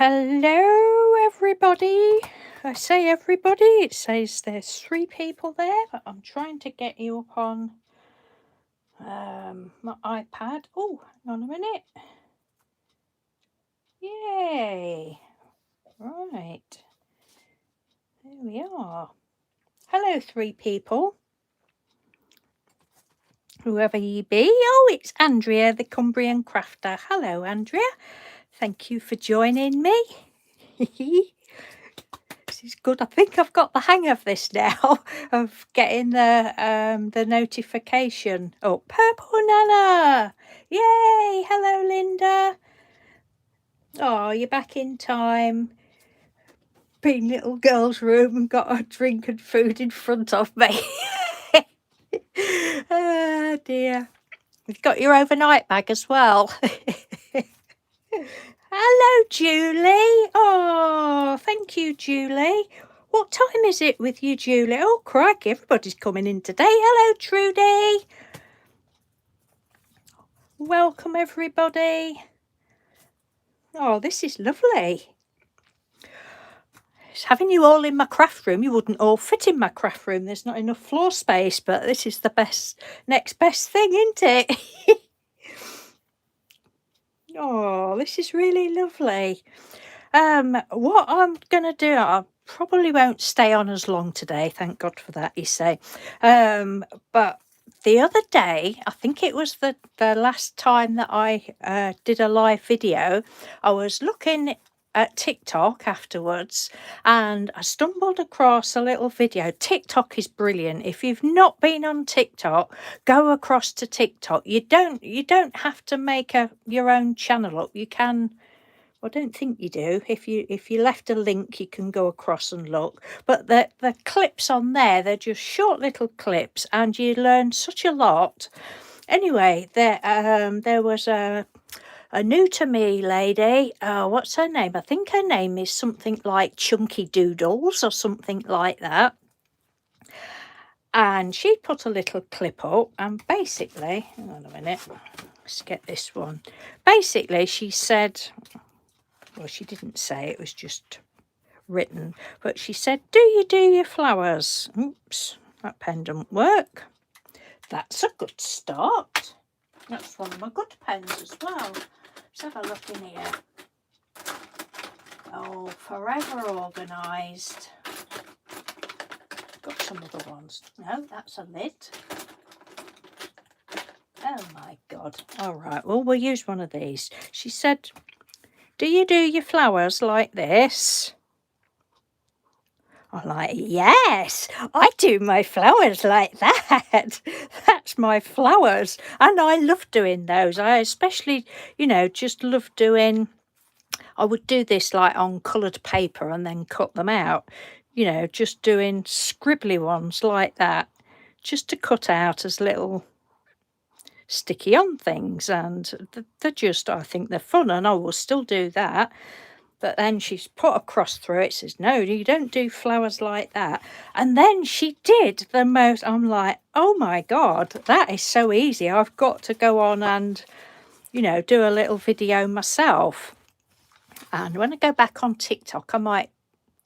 Hello, everybody. I say everybody, it says there's 3 people there, but I'm trying to get you up on my iPad. Oh, hang on a minute. Yay. Right. There we are. Hello, 3 people. Whoever ye be. Oh, it's Andrea, the Cumbrian Crafter. Hello, Andrea. Thank you for joining me. This is good. I think I've got the hang of this now, of getting the notification. Oh, Purple Nana! Yay! Hello, Linda. Oh, you're back in time. Been little girl's room and got a drink and food in front of me. Oh dear. You've got your overnight bag as well. Hello, Julie. Oh, thank you, Julie. What time is it with you, Julie? Oh, crikey, everybody's coming in today. Hello, Trudy. Welcome, everybody. Oh, this is lovely. It's having you all in my craft room. You wouldn't all fit in my craft room. There's not enough floor space, but this is the next best thing, isn't it? Oh, this is really lovely. What I'm going to do, I probably won't stay on as long today. Thank God for that, you say. But the other day, I think it was the last time that I did a live video, I was looking at TikTok afterwards and I stumbled across a little video. TikTok is brilliant. If you've not been on TikTok, go across to TikTok. You don't have to make your own channel up. You can. I don't think you do. If you left a link, you can go across and look. But the clips on there, they're just short little clips, and you learn such a lot. Anyway, there was a new to me lady. What's her name? I think her name is something like Chunky Doodles or something like that. And she put a little clip up, and basically, hang on a minute, let's get this one. Basically, she said. Well, she didn't say, it was just written. But she said, do you do your flowers? Oops, that pen doesn't work. That's a good start. That's one of my good pens as well. Let's have a look in here. Oh, forever organised. Got some other ones. No, that's a lid. Oh my God. All right, well, we'll use one of these. She said, do you do your flowers like this? I'm like, yes, I do my flowers like that. That's my flowers. And I love doing those. I especially, just love doing, I would do this like on coloured paper and then cut them out. Just doing scribbly ones like that. Just to cut out as little sticky on things, and they're just, I think they're fun, and I will still do that. But then she's put a cross through it, says, no, you don't do flowers like that. And then she did the most, I'm like, oh my God, that is so easy. I've got to go on and, do a little video myself. And when I go back on TikTok, I might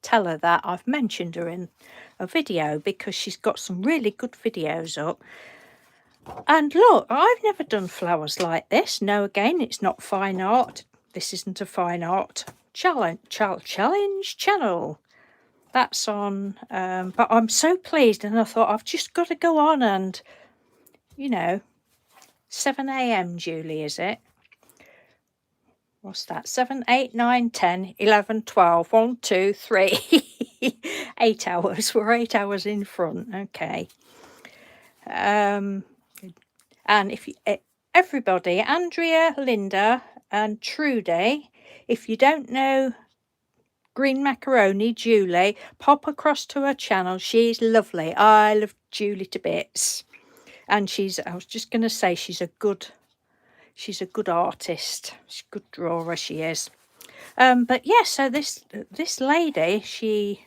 tell her that I've mentioned her in a video, because she's got some really good videos up. And look, I've never done flowers like this. No, again, it's not fine art. This isn't a fine art challenge channel. That's on, but I'm so pleased, and I thought I've just got to go on and, 7 a.m, Julie, is it? What's that? 7, 8, 9, 10, 11, 12, 1, 2, 3. 8 hours. We're 8 hours in front. Okay. And if you, everybody, Andrea, Linda, and Trudy, if you don't know Green Macaroni, Julie, pop across to her channel. She's lovely. I love Julie to bits. And I was just going to say, she's a good artist. She's a good drawer, she is. But yeah, so this lady, she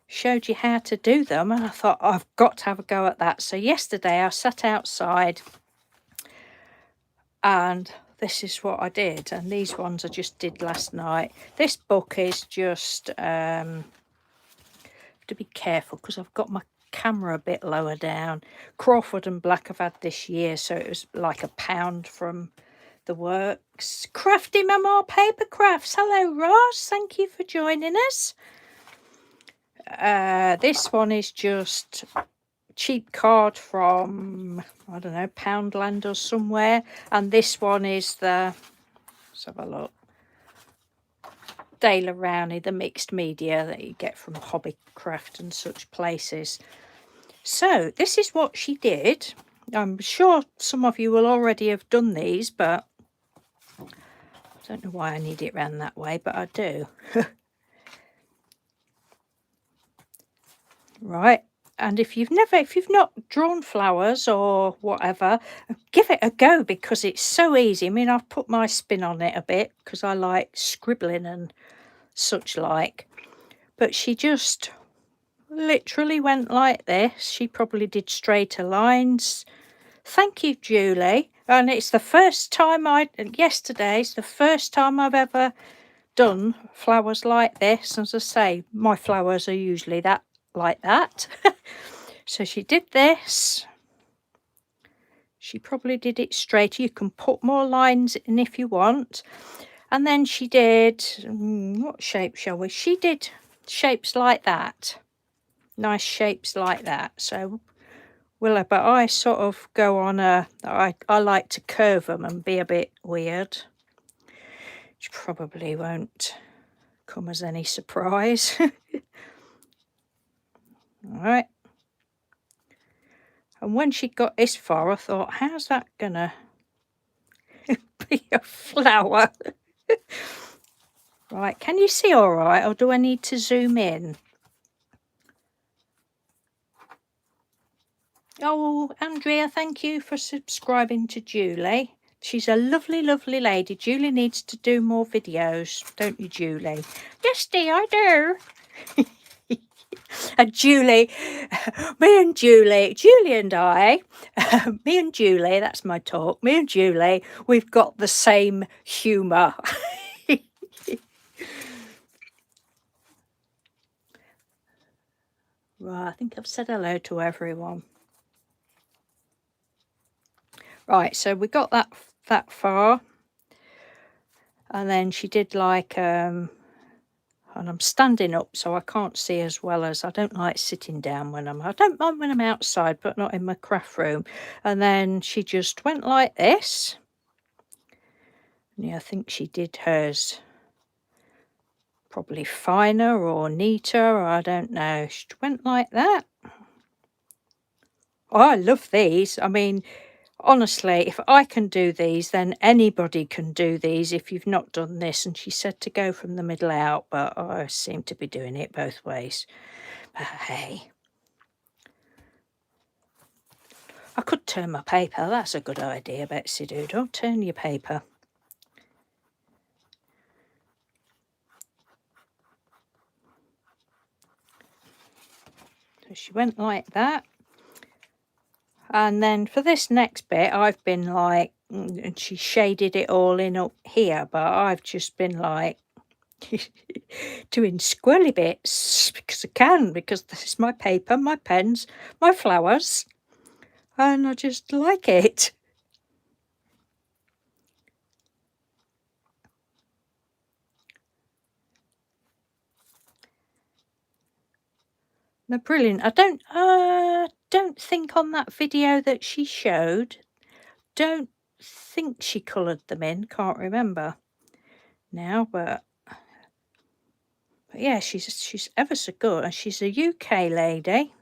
showed you how to do them, and I thought, I've got to have a go at that. So yesterday I sat outside, and this is what I did, and these ones I just did last night. This book is just to be careful because I've got my camera a bit lower down. Crawford and Black I've had this year, so it was like £1 from the works. Crafty Mama Paper Crafts. Hello Ross, thank you for joining us. This one is just cheap card from, I don't know, Poundland or somewhere, and this one is the, let's have a look, Dale Rowney, the mixed media that you get from Hobbycraft and such places. So this is what she did. I'm sure some of you will already have done these, but I don't know why I need it round that way, but I do. Right, and if you've not drawn flowers or whatever, give it a go because it's so easy. I mean, I've put my spin on it a bit because I like scribbling and such like, but she just literally went like this. She probably did straighter lines. Thank you, Julie. And it's the first time yesterday's the first time I've ever done flowers like this. As I say, my flowers are usually like that. So she did this. She probably did it straighter. You can put more lines in if you want. And then she did, what shape shall we? She did shapes like that. Nice shapes like that. So, but I sort of go on I like to curve them and be a bit weird. Which probably won't come as any surprise. All right. And when she got this far, I thought, how's that gonna be a flower? Right, can you see all right, or do I need to zoom in? Oh, Andrea, thank you for subscribing to Julie. She's a lovely, lovely lady. Julie needs to do more videos, don't you, Julie? Yes, dear, I do. And Julie and I, me and Julie, that's my talk, me and Julie, we've got the same humour. Right, I think I've said hello to everyone. Right, so we got that far. And then she did like, and I'm standing up so I can't see as well as, I don't like sitting down I don't mind when I'm outside, but not in my craft room. And then she just went like this. Yeah, I think she did hers probably finer or neater, or I don't know. She went like that. Oh, I love these. I mean, honestly, if I can do these, then anybody can do these if you've not done this. And she said to go from the middle out, but I seem to be doing it both ways. But hey, I could turn my paper. That's a good idea, Betsy Doodle. Turn your paper. So she went like that. And then for this next bit, I've been like, and she shaded it all in up here, but I've just been like doing squirrely bits because I can, because this is my paper, my pens, my flowers, and I just like it. They're brilliant. I don't think on that video that she showed, don't think she coloured them in, can't remember now, but yeah, she's ever so good, and she's a UK lady.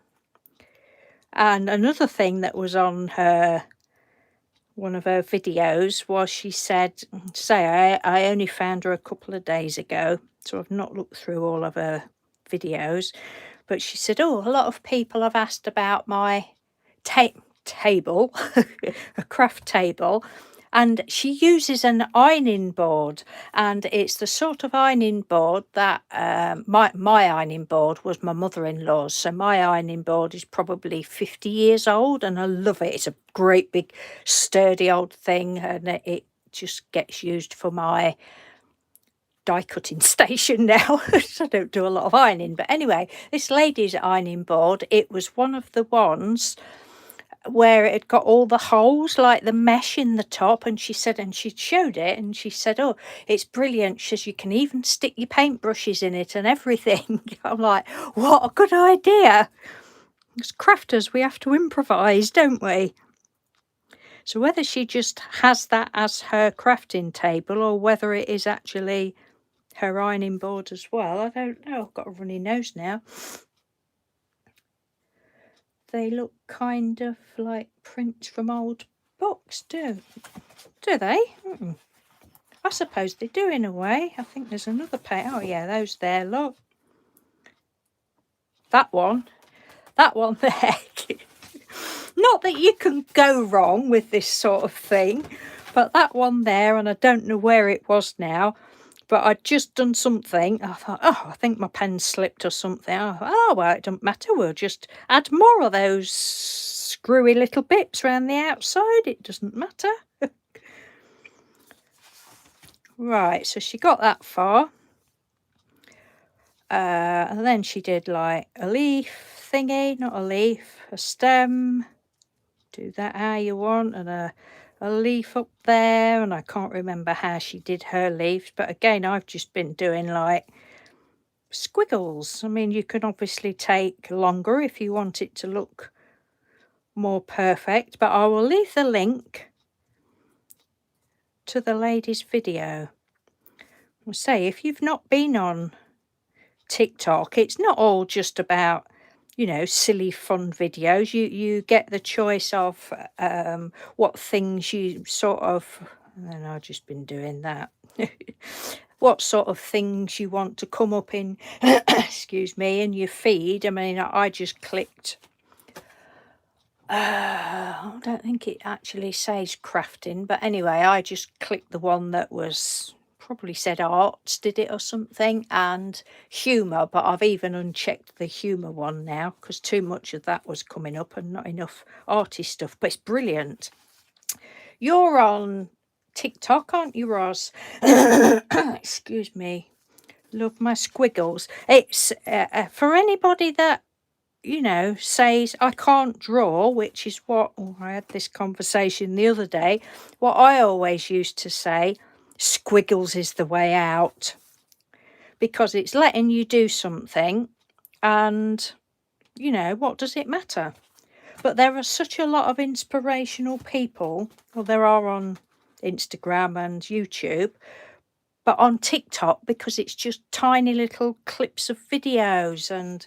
And another thing that was on one of her videos was she said, I only found her a couple of days ago, so I've not looked through all of her videos, but she said, oh, a lot of people have asked about my table, a craft table, and she uses an ironing board, and it's the sort of ironing board that my ironing board was my mother-in-law's, so my ironing board is probably 50 years old, and I love it. It's a great big sturdy old thing, and it just gets used for my die cutting station now. I don't do a lot of ironing, but anyway, this lady's ironing board, it was one of the ones where it had got all the holes, like the mesh in the top, and she said, and she showed it, and she said, oh, it's brilliant. She says you can even stick your paintbrushes in it and everything. I'm like, what a good idea. As crafters, we have to improvise, don't we? So whether she just has that as her crafting table or whether it is actually her ironing board as well, I don't know. I've got a runny nose now. They look kind of like prints from old books, do they? I suppose they do in a way. I think there's another pair. Oh yeah, those there, look. That one there. Not that you can go wrong with this sort of thing, but that one there, and I don't know where it was now, but I'd just done something. I thought, oh, I think my pen slipped or something. Oh, well, it doesn't matter. We'll just add more of those screwy little bits around the outside. It doesn't matter. Right, so she got that far. And then she did like a leaf thingy, not a leaf, a stem. Do that how you want, and a leaf up there, and I can't remember how she did her leaves, but again, I've just been doing like squiggles. I mean, you can obviously take longer if you want it to look more perfect, but I will leave the link to the lady's video. I'll say, if you've not been on TikTok, it's not all just about, you know, silly fun videos. You get the choice of what things you sort of, and I've just been doing that. What sort of things you want to come up in excuse me, in your feed. I mean, I just clicked I don't think it actually says crafting, but anyway, I just clicked the one that was probably said arts, did it, or something, and humour, but I've even unchecked the humour one now because too much of that was coming up and not enough arty stuff, but it's brilliant. You're on TikTok, aren't you, Roz? Excuse me. Love my squiggles. It's for anybody that, you know, says I can't draw, which is what, I had this conversation the other day, what I always used to say, squiggles is the way out, because it's letting you do something and, you know, what does it matter? But there are such a lot of inspirational people, well, there are on Instagram and YouTube, but on TikTok, because it's just tiny little clips of videos, and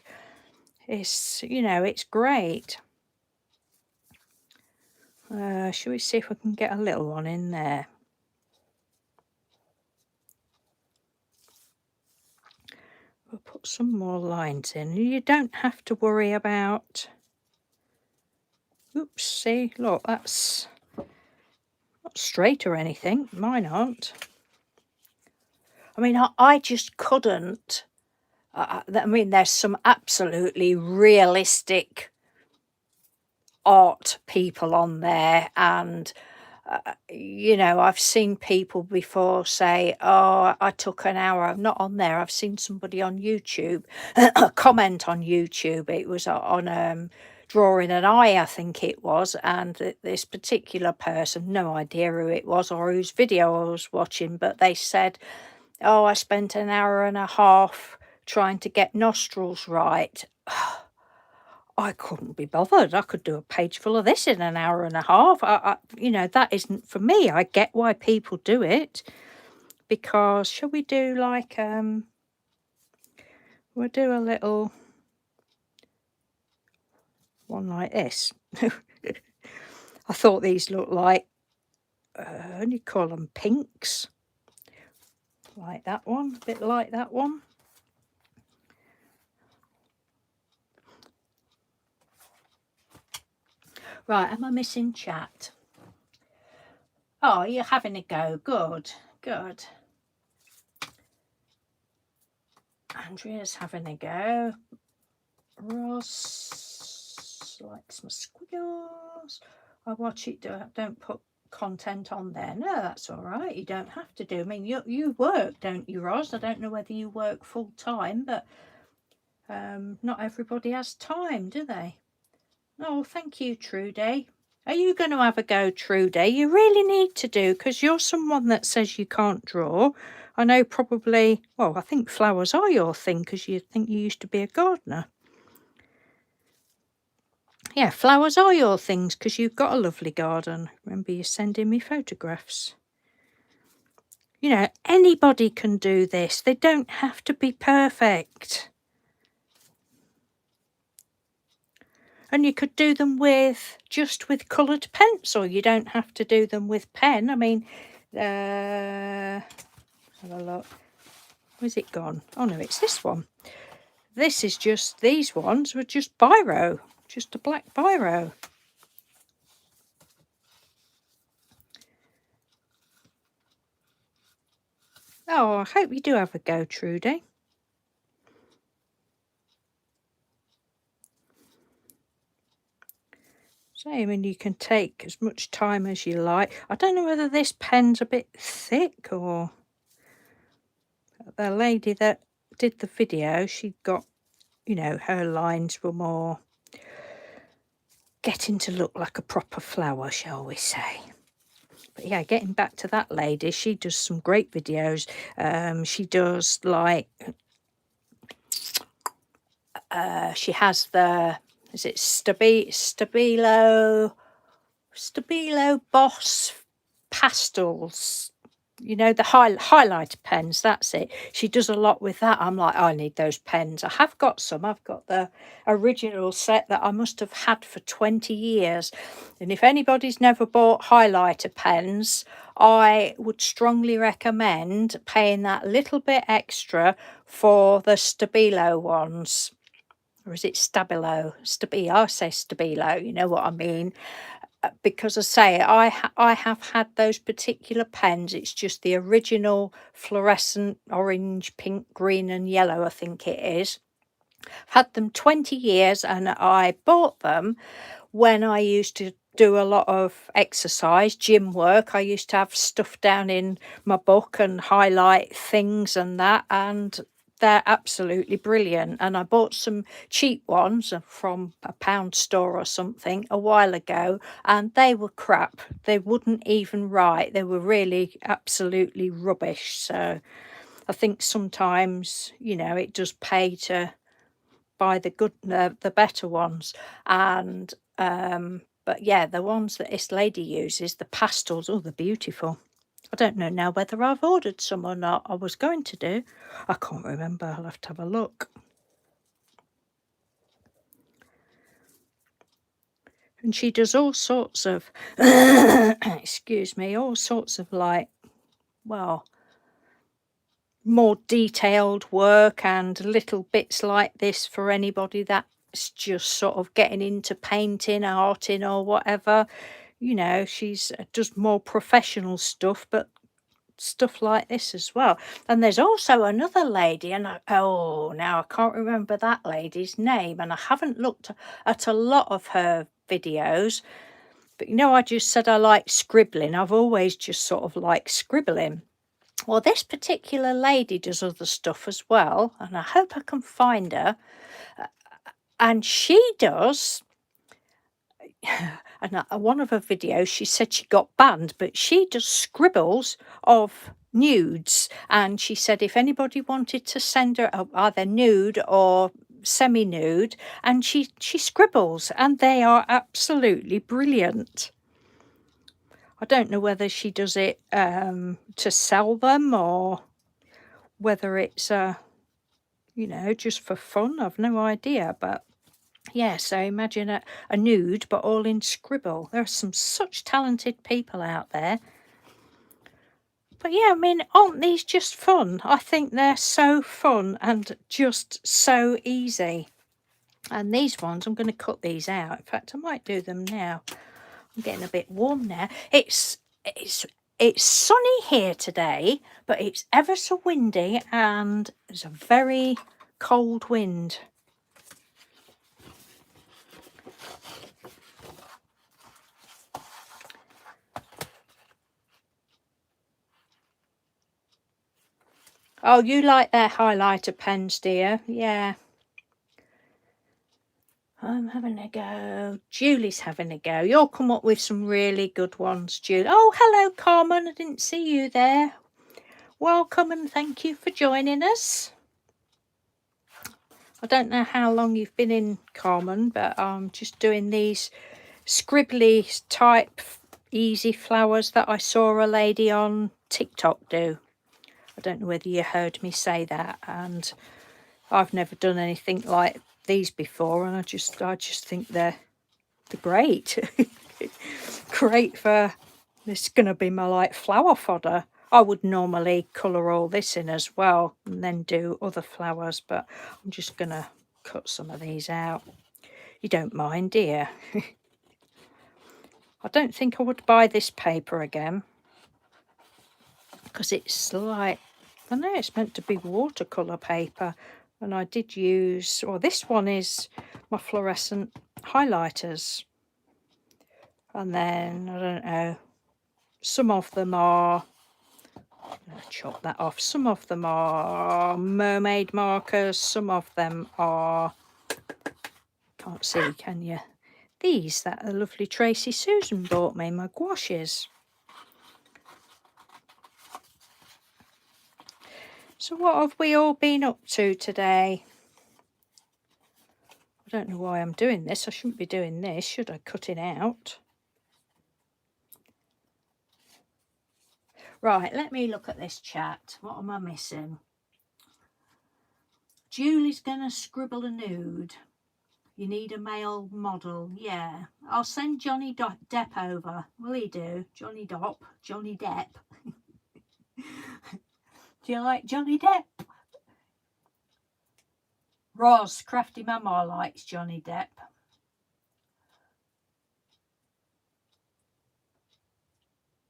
it's, you know, it's great. Shall we see if we can get a little one in there? We'll put some more lines in. You don't have to worry about... Oops, see, look, that's not straight or anything. Mine aren't. I mean, I just couldn't... I mean, there's some absolutely realistic art people on there, and you know, I've seen people before say, oh, I took an hour. I'm not on there. I've seen somebody on YouTube comment on YouTube. It was on drawing an eye, I think it was, and this particular person, no idea who it was or whose video I was watching, but they said, oh, I spent an hour and a half trying to get nostrils right. I couldn't be bothered. I could do a page full of this in an hour and a half. You know, that isn't for me. I get why people do it, because shall we do like we'll do a little one like this. I thought these looked like what do you call them, pinks, like that one, a bit like that one. Right, am I missing chat? Oh, you're having a go. Good, good. Andrea's having a go. Ross likes my squiggles. I watch it, don't put content on there. No, that's all right. You don't have to do. I mean, you work, don't you, Ros? I don't know whether you work full time, but not everybody has time, do they? Oh, thank you, Trudy. Are you going to have a go, Trudy? You really need to do, because you're someone that says you can't draw. I know probably, well, I think flowers are your thing because you think you used to be a gardener. Yeah, flowers are your things because you've got a lovely garden. Remember, you're sending me photographs. You know, anybody can do this. They don't have to be perfect. And you could do them just with coloured pencil. You don't have to do them with pen. I mean, have a look. Where's it gone? Oh no, it's this one. This is just, these ones were just biro, just a black biro. Oh, I hope you do have a go, Trudy. So, I mean, you can take as much time as you like. I don't know whether this pen's a bit thick or... The lady that did the video, she got, you know, her lines were more getting to look like a proper flower, shall we say. But yeah, getting back to that lady, she does some great videos. She does like... she has the... Is it Stabilo Boss Pastels? You know, the highlighter pens, that's it. She does a lot with that. I'm like, I need those pens. I have got some. I've got the original set that I must have had for 20 years. And if anybody's never bought highlighter pens, I would strongly recommend paying that little bit extra for the Stabilo ones. Or is it Stabilo? I say Stabilo, you know what I mean. Because I say I have had those particular pens. It's just the original fluorescent orange, pink, green and yellow, I think it is. I've had them 20 years and I bought them when I used to do a lot of exercise, gym work. I used to have stuff down in my book and highlight things and that, and they're absolutely brilliant. And I bought some cheap ones from a pound store or something a while ago, and they were crap. They wouldn't even write. They were really absolutely rubbish. So I think sometimes, you know, it does pay to buy the better ones. And but yeah, the ones that this lady uses, the pastels, oh, they're beautiful. I don't know now whether I've ordered some or not. I was going to do. I can't remember. I'll have to have a look. And she does all sorts of, excuse me, all sorts of like, well, more detailed work and little bits like this for anybody that's just sort of getting into painting, arting or whatever. You know, she's does more professional stuff, but stuff like this as well. And there's also another lady, and now I can't remember that lady's name, and I haven't looked at a lot of her videos. But you know, I just said I like scribbling. I've always just sort of liked scribbling. Well, this particular lady does other stuff as well, and I hope I can find her. And she does, and one of her videos, she said she got banned, but she does scribbles of nudes. And she said if anybody wanted to send her either nude or semi-nude, and she scribbles, and they are absolutely brilliant. I don't know whether she does it to sell them or whether it's you know, just for fun. I've no idea, but yeah, so imagine a nude but all in scribble. There are some such talented people out there. But yeah, I mean, aren't these just fun? I think they're so fun and just so easy. And these ones, I'm going to cut these out. In fact, I might do them now. I'm getting a bit warm now. It's sunny here today, but it's ever so windy and there's a very cold wind. Oh, you like their highlighter pens, dear? Yeah. I'm having a go. Julie's having a go. You'll come up with some really good ones, Julie. Oh, hello, Carmen. I didn't see you there. Welcome and thank you for joining us. I don't know how long you've been in, Carmen, but I'm just doing these scribbly type easy flowers that I saw a lady on TikTok do. I don't know whether you heard me say that, and I've never done anything like these before, and I just think they're great. Great for this is going to be my like flower fodder. I would normally colour all this in as well and then do other flowers, but I'm just going to cut some of these out. You don't mind, do you? I don't think I would buy this paper again because it's like, I know it's meant to be watercolour paper, and I did use, or this one is my fluorescent highlighters. And then, I don't know, some of them are, I'm going to chop that off, some of them are mermaid markers, some of them are, can't see, can you? These that a lovely Tracy Susan bought me, my gouaches. So what have we all been up to today? I don't know why I'm doing this. I shouldn't be doing this. Should I cut it out? Right, let me look at this chat. What am I missing? Julie's going to scribble a nude. You need a male model. Yeah. I'll send Johnny Depp over. Will he do? Johnny Depp. Johnny Depp. Do you like Johnny Depp? Roz, Crafty Mama likes Johnny Depp.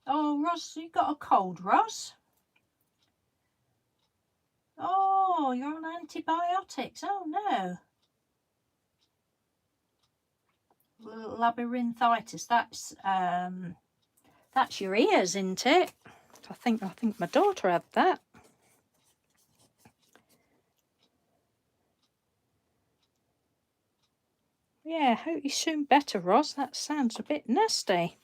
Oh, Roz, you got a cold, Roz? Oh, you're on antibiotics. Oh, no. Labyrinthitis. That's your ears, isn't it? I think my daughter had that. Yeah, hope you're soon better, Roz. That sounds a bit nasty.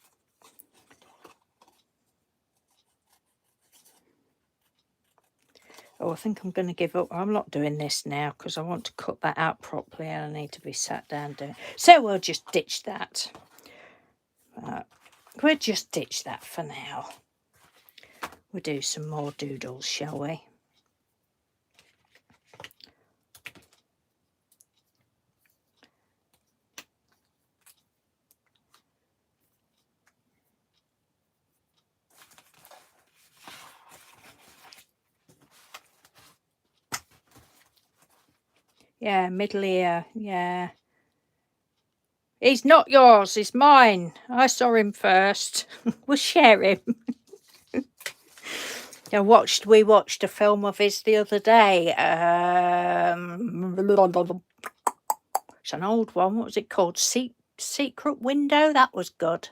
Oh, I think I'm going to give up. I'm not doing this now because I want to cut that out properly and I need to be sat down doing it. So we'll just ditch that. We'll just ditch that for now. We'll do some more doodles, shall we? Yeah, middle ear. Yeah. He's not yours. He's mine. I saw him first. We'll share him. We watched a film of his the other day. It's an old one. What was it called? Secret Window. That was good.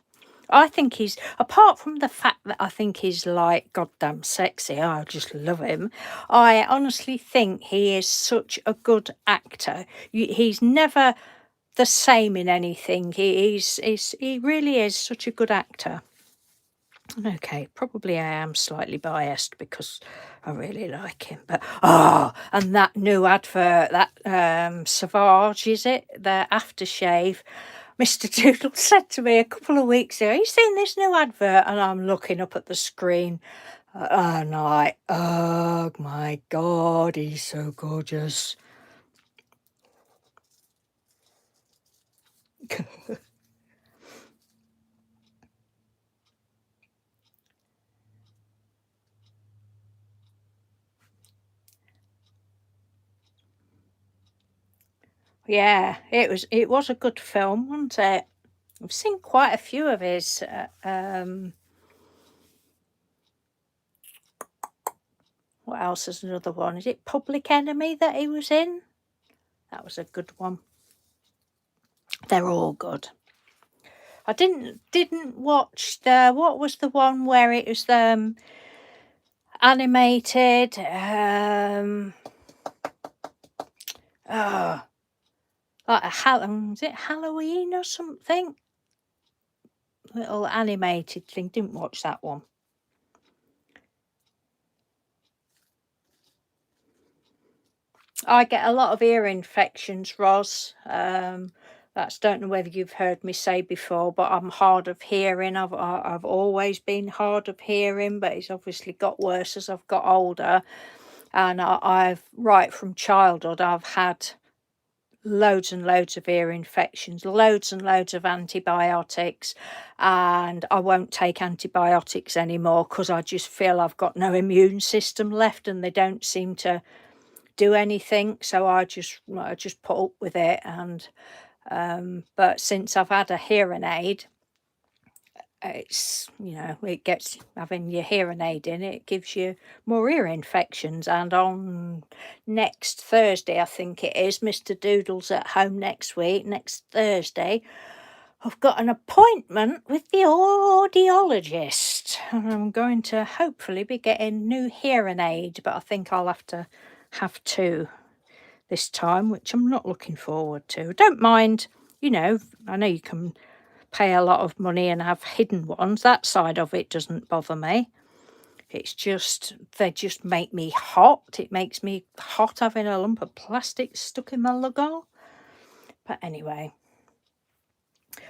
I think he's, apart from the fact that I think he's like goddamn sexy, I just love him. I honestly think he is such a good actor. He's never the same in anything. He really is such a good actor. Okay, probably I am slightly biased because I really like him. But and that new advert, that Savage, is it? The aftershave. Mr. Doodle said to me a couple of weeks ago, "Have you seen this new advert?" And I'm looking up at the screen, and I'm like, "Oh my God, he's so gorgeous." Yeah, it was a good film, wasn't it? I've seen quite a few of his. What else is another one? Is it Public Enemy that he was in? That was a good one. They're all good. I didn't watch what was the one where it was animated. Like is it Halloween or something? Little animated thing. Didn't watch that one. I get a lot of ear infections, Ros. Don't know whether you've heard me say before, but I'm hard of hearing. I've always been hard of hearing, but it's obviously got worse as I've got older. And I've right from childhood, I've had loads and loads of ear infections, loads and loads of antibiotics, and I won't take antibiotics anymore because I just feel I've got no immune system left, and they don't seem to do anything. So I just put up with it. And but since I've had a hearing aid, it's, it gets, having your hearing aid in, it gives you more ear infections. And on next Thursday, I think it is, Mr. Doodle's at home next week, next Thursday, I've got an appointment with the audiologist, and I'm going to hopefully be getting new hearing aid, but I think I'll have to have two this time, which I'm not looking forward to. Don't mind, I know you can pay a lot of money and have hidden ones. That side of it doesn't bother me. It's just, they just make me hot. It makes me hot having a lump of plastic stuck in my lugol. But anyway.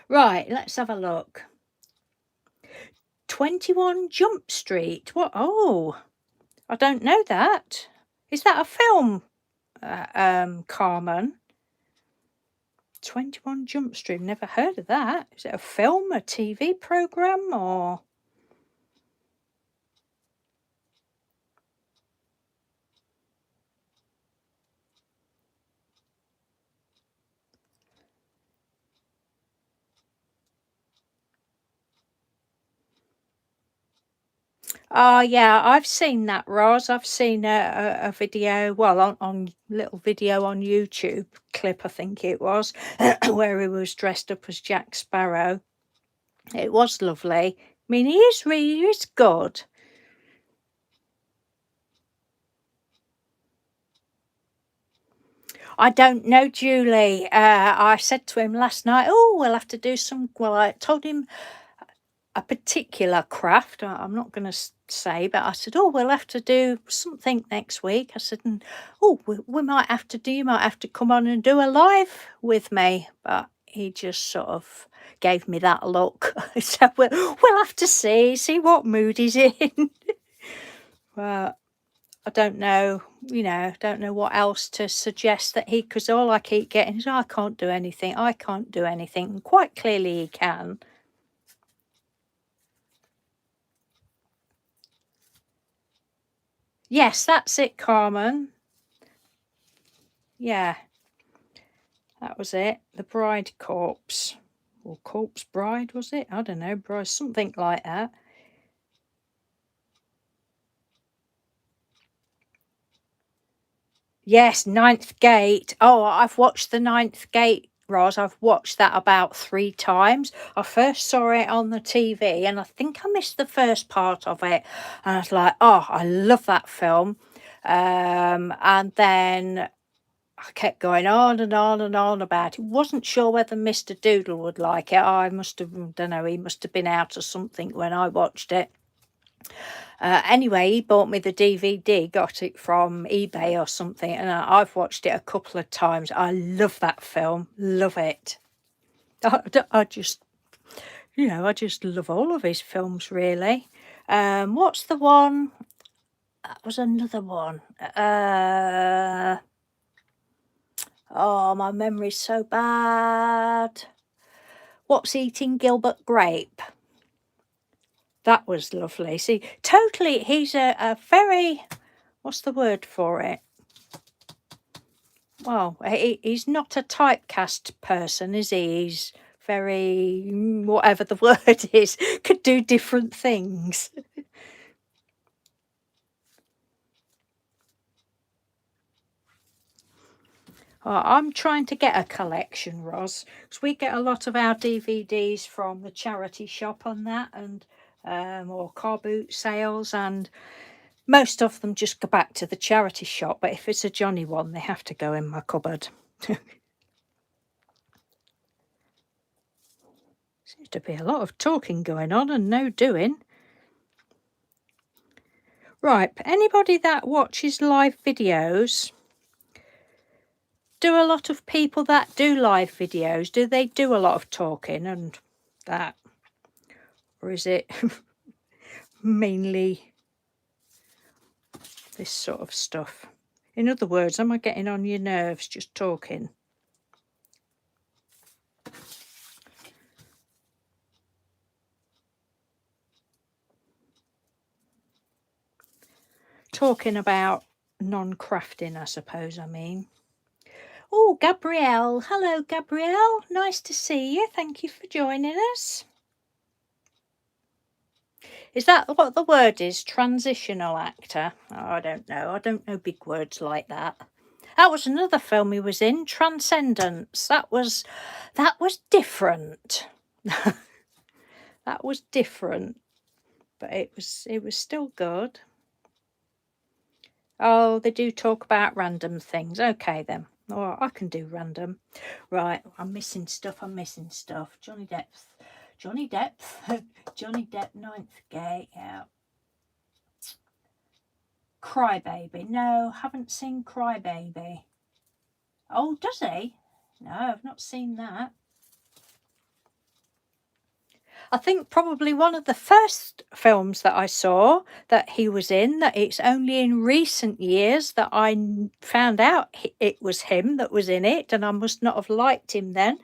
Right, let's have a look. 21 Jump Street. What? Oh, I don't know that. Is that a film, Carmen? 21 Jump Street. Never heard of that. Is it a film, a TV program, or? Oh yeah, I've seen that, Roz. I've seen a video, well, on little video on YouTube clip, I think it was, where he was dressed up as Jack Sparrow. It was lovely. I mean, he is good. I don't know, Julie. I said to him last night, oh, we'll have to do some, well, I told him a particular craft. I'm not going to say, but I said, oh, we'll have to do something next week. I said, and oh, we might have to do, you might have to come on and do a live with me. But he just sort of gave me that look. So we'll have to see what mood he's in. But I don't know, don't know what else to suggest that because all I keep getting is, oh, I can't do anything. I can't do anything. And quite clearly he can. Yes, that's it, Carmen. Yeah, that was it. The Bride Corpse. Or Corpse Bride, was it? I don't know, bride, something like that. Yes, Ninth Gate. Oh, I've watched the Ninth Gate, Ros. I've watched that about 3 times. I first saw it on the TV, and I think I missed the first part of it. And I was like, oh, I love that film. And then I kept going on and on and on about it. Wasn't sure whether Mr. Doodle would like it. I must have, don't know, he must have been out or something when I watched it. Anyway, he bought me the DVD, got it from eBay or something, and I've watched it a couple of times. I love that film, love it. I just, I just love all of his films, really. What's the one? That was another one. Oh, my memory's so bad. What's Eating Gilbert Grape? That was lovely. See, totally, he's a very, what's the word for it? Well, he's not a typecast person, is he? He's very, whatever the word is, could do different things. I'm trying to get a collection, Ros, because we get a lot of our DVDs from the charity shop on that, and or car boot sales, and Most of them just go back to the charity shop, but if it's a Johnny one, they have to go in my cupboard. Seems to be a lot of talking going on and no doing. Right, anybody that watches live videos, do a lot of people that do live videos, do they do a lot of talking and that? Or is it mainly this sort of stuff? In other words, am I getting on your nerves just talking? Talking about non-crafting, I suppose I mean. Oh, Gabrielle. Hello, Gabrielle. Nice to see you. Thank you for joining us. Is that what the word is? Transitional actor? Oh, I don't know. I don't know big words like that. That was another film he was in, Transcendence. That was different. That was different, but it was still good. Oh, they do talk about random things. Okay then. Oh, I can do random. Right, I'm missing stuff. Johnny Depp, Johnny Depp, Ninth Gate. Yeah. Crybaby. No, haven't seen Crybaby. Oh, does he? No, I've not seen that. I think probably one of the first films that I saw that he was in, that it's only in recent years that I found out it was him that was in it, and I must not have liked him then,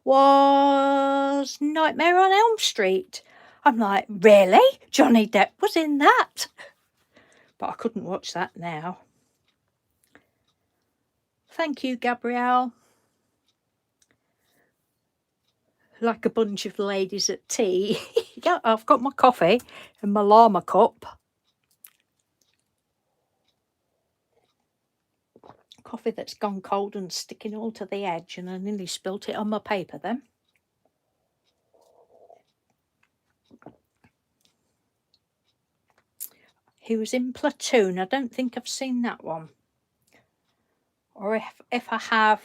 was Nightmare on Elm Street. I'm like, really? Johnny Depp was in that? But I couldn't watch that now. Thank you, Gabrielle. Like a bunch of ladies at tea. Yeah, I've got my coffee and my llama cup. Coffee that's gone cold and sticking all to the edge, and I nearly spilt it on my paper then. He was in Platoon. I don't think I've seen that one. Or if I have,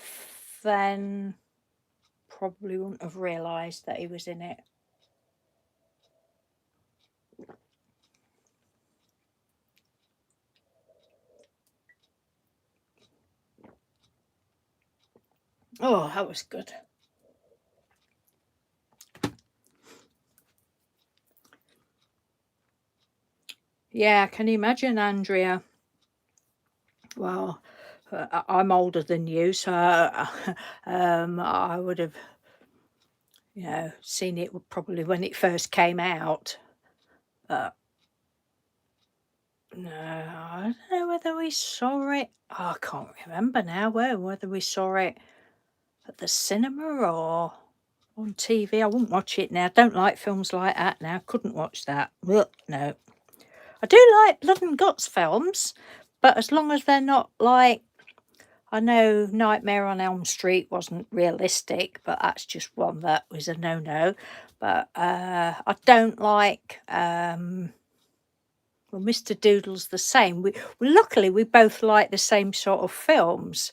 then probably wouldn't have realised that he was in it. Oh, that was good. Yeah, can you imagine, Andrea? Well, I'm older than you, so I would have, seen it probably when it first came out. But no, I don't know whether we saw it. Oh, I can't remember now whether we saw it at the cinema or on TV. I wouldn't watch it now. Don't like films like that now. Couldn't watch that. Ugh, no. I do like blood and guts films, but as long as they're not like, I know Nightmare on Elm Street wasn't realistic, but that's just one that was a no-no. But I don't like, well, Mr. Doodle's the same. Luckily, we both like the same sort of films.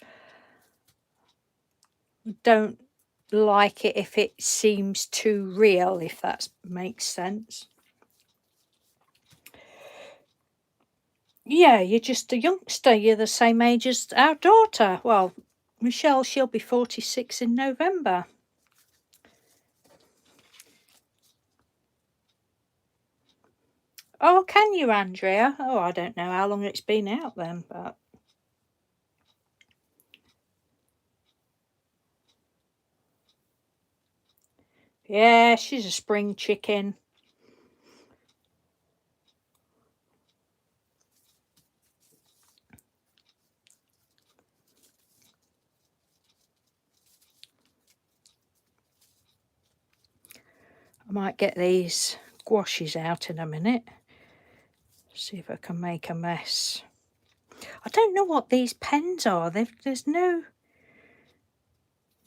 We don't like it if it seems too real, if that makes sense. Yeah, you're just a youngster. You're the same age as our daughter. Well, Michelle, she'll be 46 in November. Oh, can you, Andrea? Oh, I don't know how long it's been out then, but... Yeah, she's a spring chicken. I might get these gouaches out in a minute. See if I can make a mess. I don't know what these pens are. There's no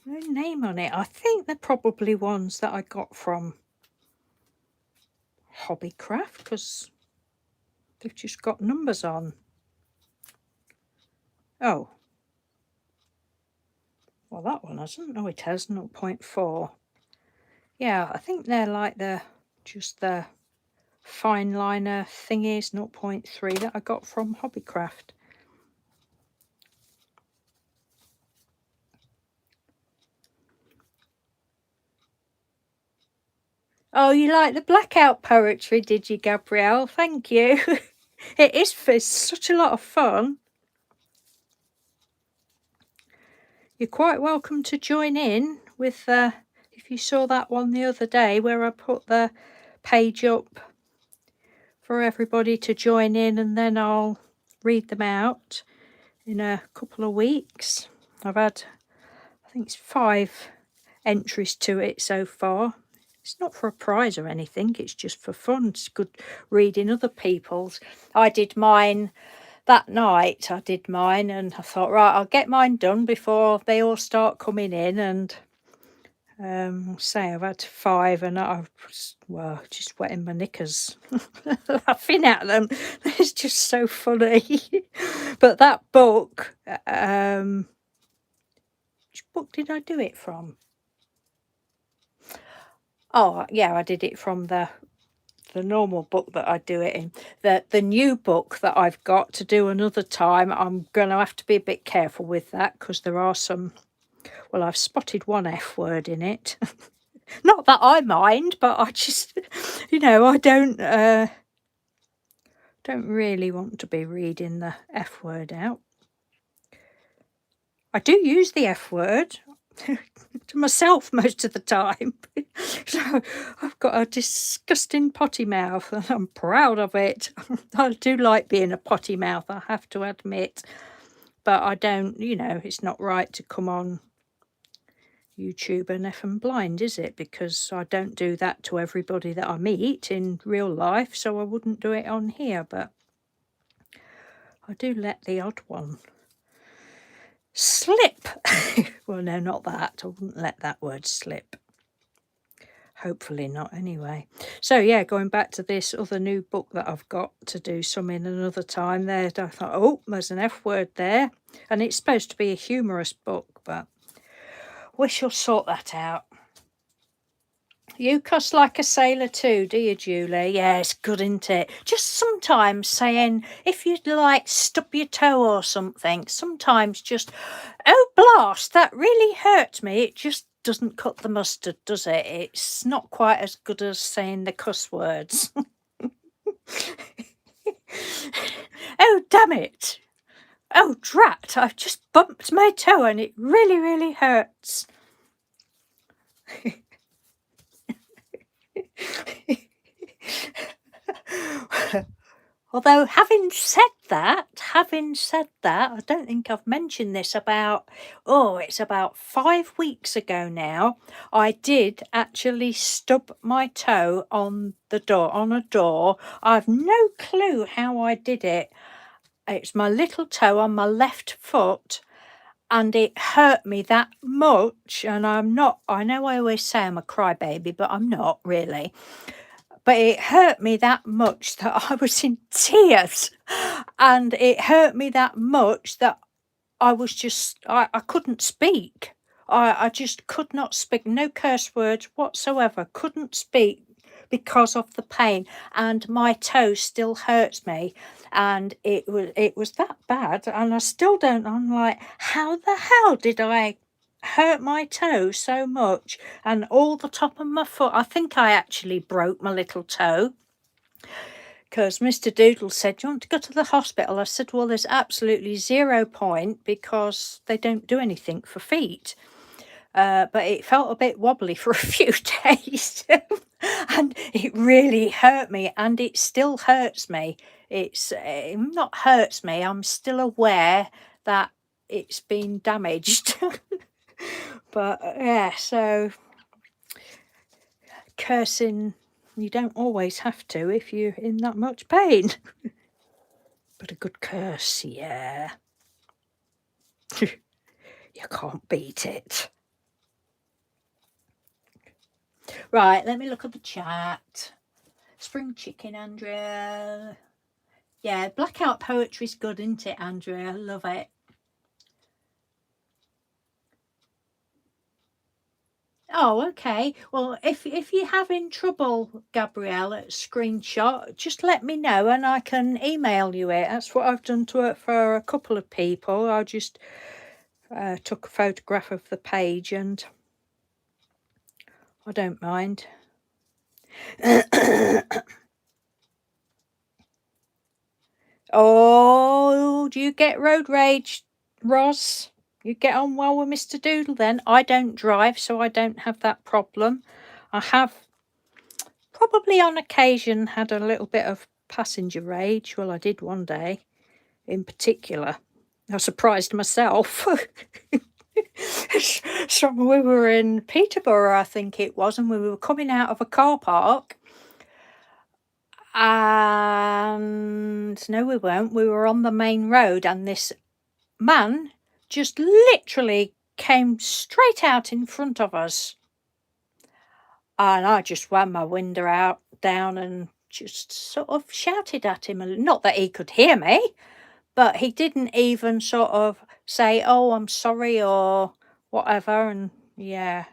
name on it. I think they're probably ones that I got from Hobbycraft, because They've just got numbers on. Oh. Well, that one hasn't. Oh, it has 0.4. Yeah, I think they're like just the fine liner thingies, 0.3 that I got from Hobbycraft. Oh, you like the blackout poetry, did you, Gabrielle? Thank you. It's such a lot of fun. You're quite welcome to join in with, if you saw that one the other day where I put the page up for everybody to join in, and then I'll read them out in a couple of weeks. I've had, I think it's 5 entries to it so far. It's not for a prize or anything, it's just for fun. It's good reading other people's. I did mine that night, and I thought, right, I'll get mine done before they all start coming in. And say I've had 5, and I was, well, just wetting my knickers laughing at them. It's just so funny. But that book, which book did I do it from? Oh, yeah, I did it from the normal book that I do it in. The new book that I've got to do another time, I'm going to have to be a bit careful with that, because there are some, well, I've spotted one F word in it. Not that I mind, but I just, I don't really want to be reading the F word out. I do use the F word to myself most of the time. So I've got a disgusting potty mouth, and I'm proud of it. I do like being a potty mouth, I have to admit. But I don't, it's not right to come on YouTube and effing blind, is it? Because I don't do that to everybody that I meet in real life, so I wouldn't do it on here. But I do let the odd one slip. Well, no, not that. I wouldn't let that word slip. Hopefully not, anyway. So yeah, going back to this other new book that I've got to do some in another time there, I thought, oh, there's an F word there. And it's supposed to be a humorous book, but we shall sort that out. You cuss like a sailor too, do you, Julie? Yeah, it's good, isn't it? Just sometimes saying, if you'd like, stub your toe or something, sometimes just, oh, blast, that really hurt me. It just doesn't cut the mustard, does it? It's not quite as good as saying the cuss words. Oh, damn it. Oh, drat, I've just bumped my toe and it really, really hurts. Although having said that, I don't think I've mentioned this it's about 5 weeks ago now, I did actually stub my toe on a door. I've no clue how I did it. It's my little toe on my left foot, and it hurt me that much. And I know I always say I'm a crybaby, but I'm not really. But it hurt me that much that I was in tears, and it hurt me that much that I was just, I couldn't speak. I just could not speak, no curse words whatsoever, couldn't speak because of the pain, and my toe still hurts me, and it was that bad, and I still don't, I'm like, how the hell did I hurt my toe so much? And all the top of my foot, I think I actually broke my little toe, because Mr. Doodle said, do you want to go to the hospital? I said, well, there's absolutely 0 point, because they don't do anything for feet. But it felt a bit wobbly for a few days, and it really hurt me, and it still hurts me. It's not hurts me, I'm still aware that it's been damaged. But yeah, so cursing, you don't always have to if you're in that much pain. But a good curse, yeah. You can't beat it. Right, let me look at the chat. Spring chicken, Andrea. Yeah, blackout poetry's good, isn't it, Andrea? I love it. Oh, okay. Well, if you're having trouble, Gabrielle, at screenshot, just let me know and I can email you it. That's what I've done to it for a couple of people. I just took a photograph of the page and I don't mind. Oh, do you get road rage, Roz? You get on well with Mr. Doodle then? I don't drive, so I don't have that problem. I have probably on occasion had a little bit of passenger rage. Well, I did one day in particular. I was surprised myself. So we were in Peterborough, I think it was, and we were coming out of a car park. And no, we weren't. We were on the main road, and this man just literally came straight out in front of us. And I just wound my window out down and just sort of shouted at him. Not that he could hear me, but he didn't even sort of say, "Oh, I'm sorry," or whatever. And yeah,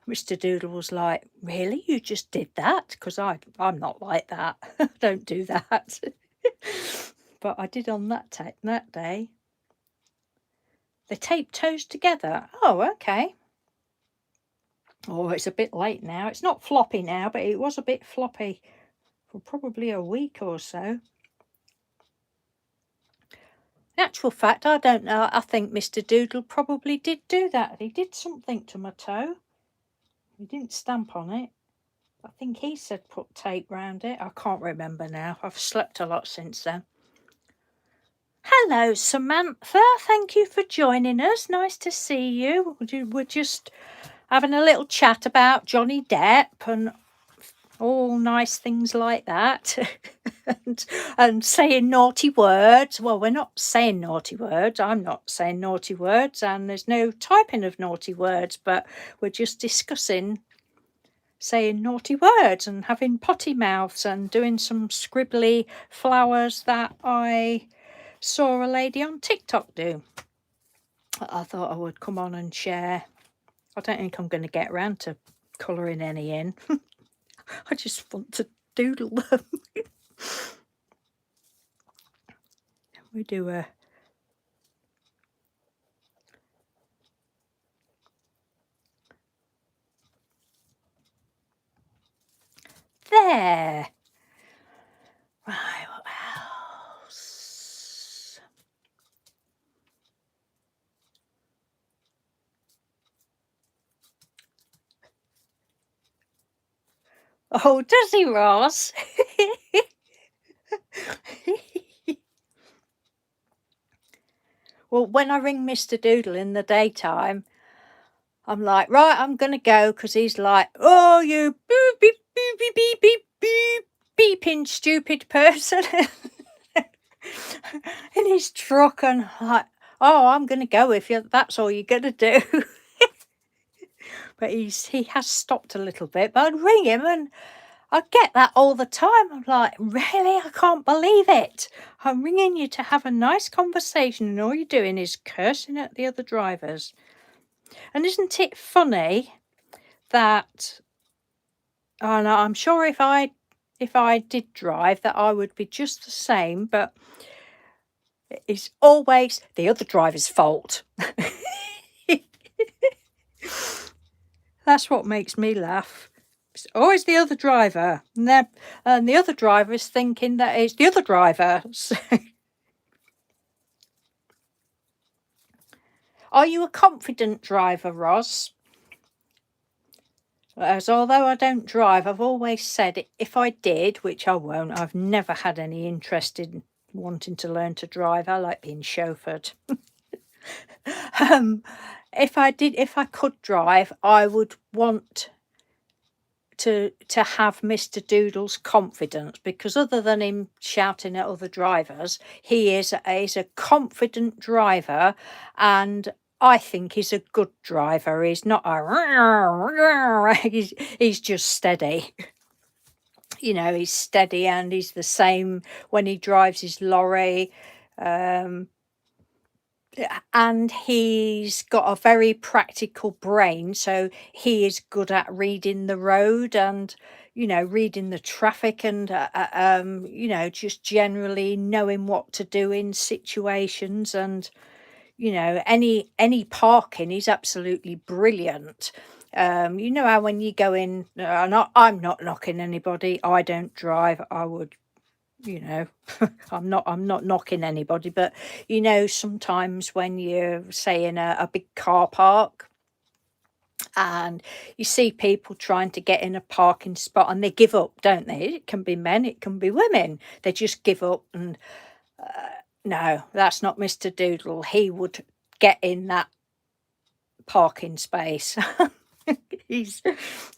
Mr. Doodle was like, "Really? You just did that?" Because I'm not like that. I don't do that. But I did on that day. They taped toes together. Oh, okay. Oh, it's a bit late now. It's not floppy now, but it was a bit floppy for probably a week or so. In actual fact, I don't know. I think Mr. Doodle probably did do that. He did something to my toe. He didn't stamp on it. I think he said put tape round it. I can't remember now. I've slept a lot since then. Hello, Samantha. Thank you for joining us. Nice to see you. We're just having a little chat about Johnny Depp and all nice things like that. and saying naughty words. Well, we're not saying naughty words. I'm not saying naughty words, and there's no typing of naughty words, but we're just discussing saying naughty words and having potty mouths and doing some scribbly flowers that I saw a lady on TikTok do. I thought I would come on and share. I don't think I'm going to get around to colouring any in. I just want to doodle them. We do a there. Right, what else? Oh, does he, Ross? Well, when I ring Mr. Doodle in the daytime, I'm like, right, I'm going to go, because he's like, oh, you beep, beep, beep, beep, beep, beep, beep, beeping stupid person in his truck, and like, oh, I'm going to go if that's all you're going to do. But he has stopped a little bit, but I'd ring him and I get that all the time. I'm like, really? I can't believe it. I'm ringing you to have a nice conversation and all you're doing is cursing at the other drivers. And isn't it funny that, oh no, I'm sure if I did drive that I would be just the same, but it's always the other driver's fault. That's what makes me laugh. It's always the other driver, and the other driver is thinking that it's the other driver. Are you a confident driver, Roz? As although I don't drive, I've always said if I did, which I won't, I've never had any interest in wanting to learn to drive. I like being chauffeured. If I could drive, I would want to have Mr. Doodle's confidence, because other than him shouting at other drivers, he is a confident driver, and I think he's a good driver. He's not a he's just steady. you know, he's steady, and he's the same when he drives his lorry. Um, and he's got a very practical brain, so he is good at reading the road and, you know, reading the traffic and, you know, just generally knowing what to do in situations. And you know, any parking is absolutely brilliant. You know how when you go in, I'm not knocking anybody. I don't drive. I would, you know, I'm not knocking anybody, but you know, sometimes when you're say in a big car park and you see people trying to get in a parking spot and they give up, don't they? It can be men, it can be women. They just give up and no, that's not Mr. Doodle. He would get in that parking space. He's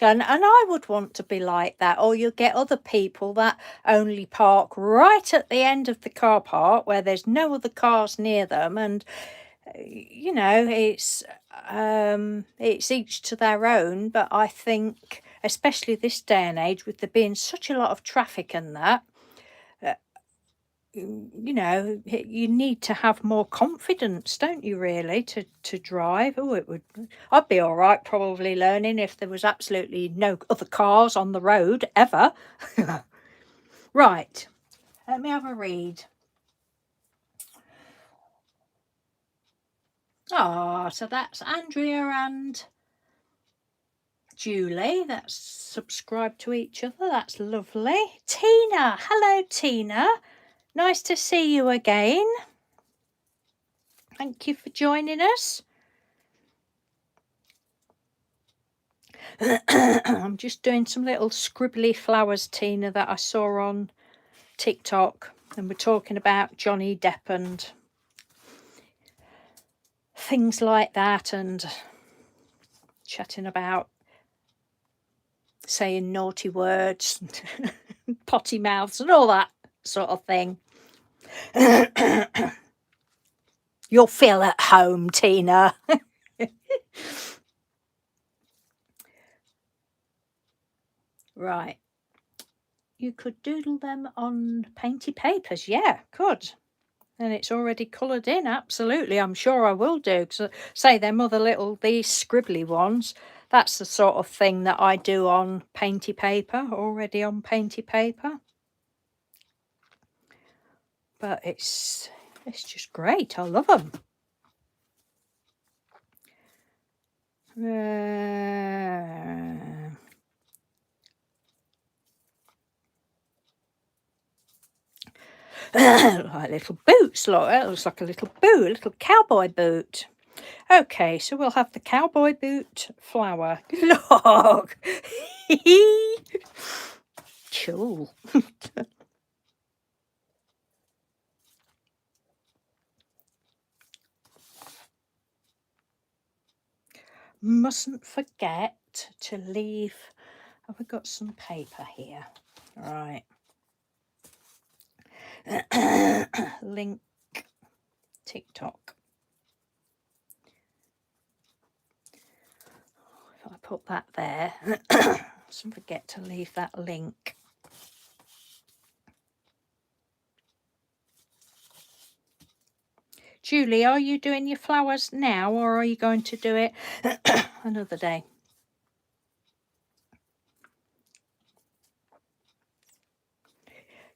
and I would want to be like that. Or you'll get other people that only park right at the end of the car park where there's no other cars near them, and you know, it's each to their own. But I think, especially this day and age, with there being such a lot of traffic and that, you know, you need to have more confidence, don't you, really, to drive? Oh, it would. I'd be all right probably learning if there was absolutely no other cars on the road ever. Right, let me have a read. Ah, so that's Andrea and Julie. That's subscribed to each other. That's lovely. Tina, hello, Tina. Nice to see you again. Thank you for joining us. I'm just doing some little scribbly flowers, Tina, that I saw on TikTok, and we're talking about Johnny Depp and things like that, and chatting about saying naughty words, potty mouths, and all that sort of thing. You'll feel at home, Tina. Right. You could doodle them on painty papers. Yeah, could. And it's already coloured in, absolutely. I'm sure I will do. Because, say, them other little, these scribbly ones, that's the sort of thing that I do on painty paper, already on painty paper. But it's just great. I love them. Like little boots, look, that looks like a little boot, a little cowboy boot. Okay, so we'll have the cowboy boot flower. Look! Cool. Mustn't forget to leave. Have we got some paper here? Right. Link TikTok. If I put that there, mustn't forget to leave that link. Julie, are you doing your flowers now, or are you going to do it another day?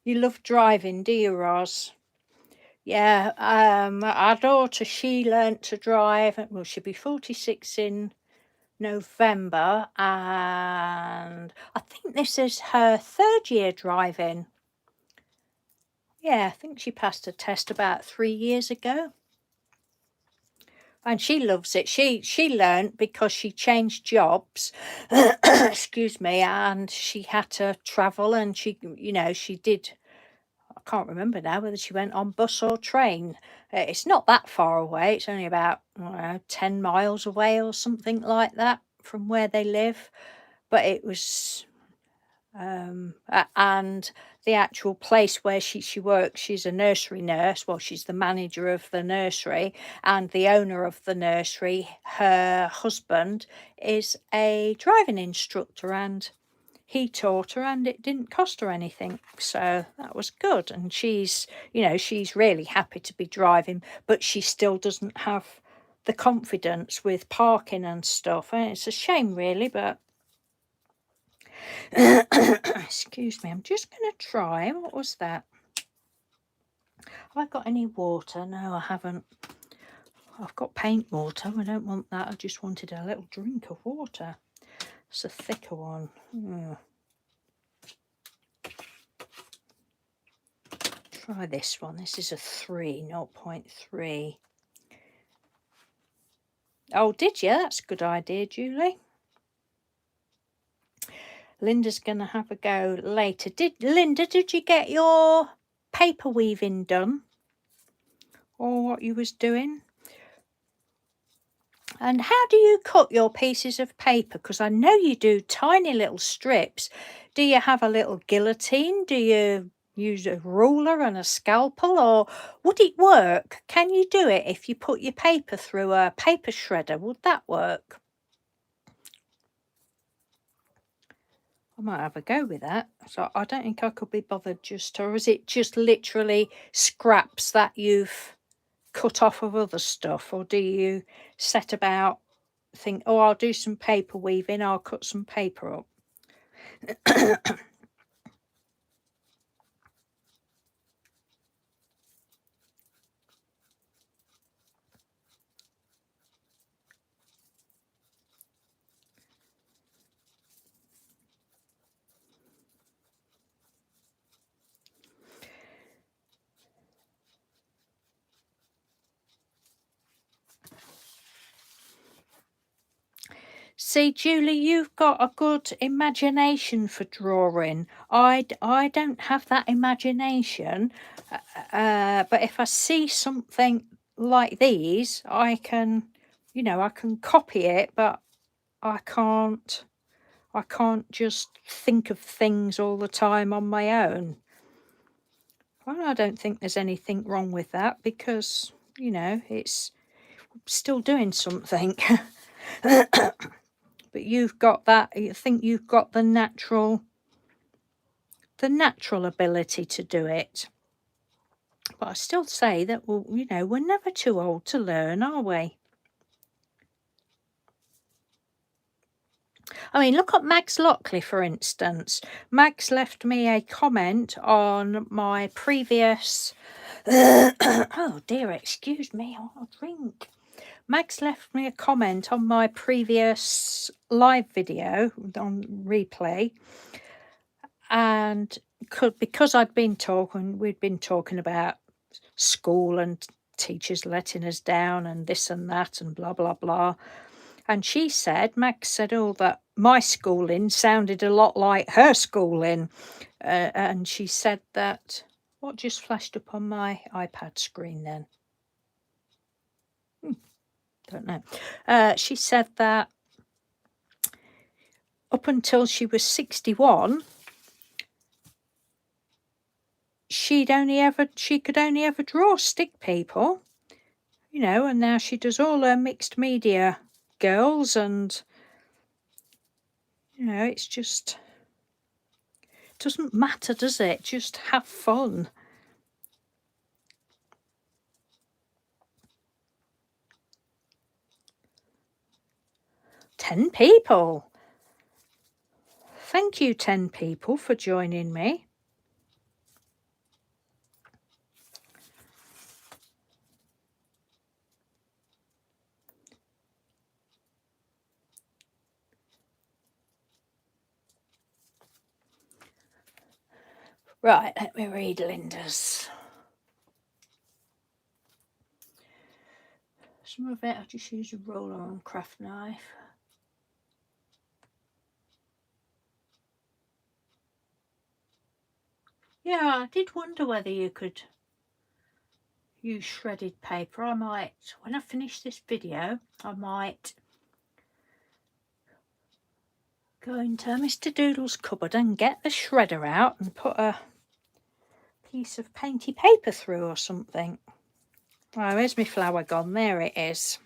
You love driving, do you, Roz? Yeah, our daughter, she learnt to drive. Well, she'll be 46 in November, and I think this is her 3rd year driving. Yeah, I think she passed a test about 3 years ago. And she loves it. She learnt because she changed jobs, excuse me, and she had to travel, and she, you know, she did, I can't remember now whether she went on bus or train. It's not that far away. It's only about, I don't know, 10 miles away or something like that from where they live. But it was, and the actual place where she works, she's a nursery nurse. Well, she's the manager of the nursery, and the owner of the nursery, her husband, is a driving instructor, and he taught her and it didn't cost her anything. So that was good. And she's, you know, she's really happy to be driving, but she still doesn't have the confidence with parking and stuff. And it's a shame, really, but excuse me, I'm just going to try. What was that? Have I got any water? No, I haven't. I've got paint water. I don't want that. I just wanted a little drink of water. It's a thicker one. Try this one. This is a 0.3. Oh, did you? That's a good idea, Julie. Linda's going to have a go later. Linda, did you get your paper weaving done? Or what you was doing? And how do you cut your pieces of paper? Because I know you do tiny little strips. Do you have a little guillotine? Do you use a ruler and a scalpel? Or would it work? Can you do it if you put your paper through a paper shredder? Would that work? I might have a go with that. So I don't think I could be bothered just, or is it just literally scraps that you've cut off of other stuff? Or do you set about, think, oh, I'll do some paper weaving, I'll cut some paper up? See, Julie, you've got a good imagination for drawing. I don't have that imagination. But if I see something like these, I can, you know, I can copy it, but I can't just think of things all the time on my own. Well, I don't think there's anything wrong with that because, you know, it's still doing something. But you've got that, I think you've got the natural ability to do it. But I still say that, well, you know, we're never too old to learn, are we? I mean, look at Mags Lockley, for instance. Mags left me a comment on my previous... oh dear, excuse me, I'll drink. Mags left me a comment on my previous live video on replay, and because we'd been talking about school and teachers letting us down and this and that and blah blah blah, and Max said, oh, that my schooling sounded a lot like her schooling, and she said that, what just flashed up on my iPad screen then? Don't know. She said that up until she was 61, she could only ever draw stick people, you know, and now she does all her mixed media girls, and you know, it's just, it doesn't matter, does it? Just have fun. $10 people. Thank you, 10 people, for joining me. Right, let me read Linda's. Some of it I just use a roller and craft knife. Yeah, I did wonder whether you could use shredded paper. I might, when I finish this video, I might go into Mr. Doodle's cupboard and get the shredder out and put a piece of painty paper through or something. Oh, where's my flower gone? There it is.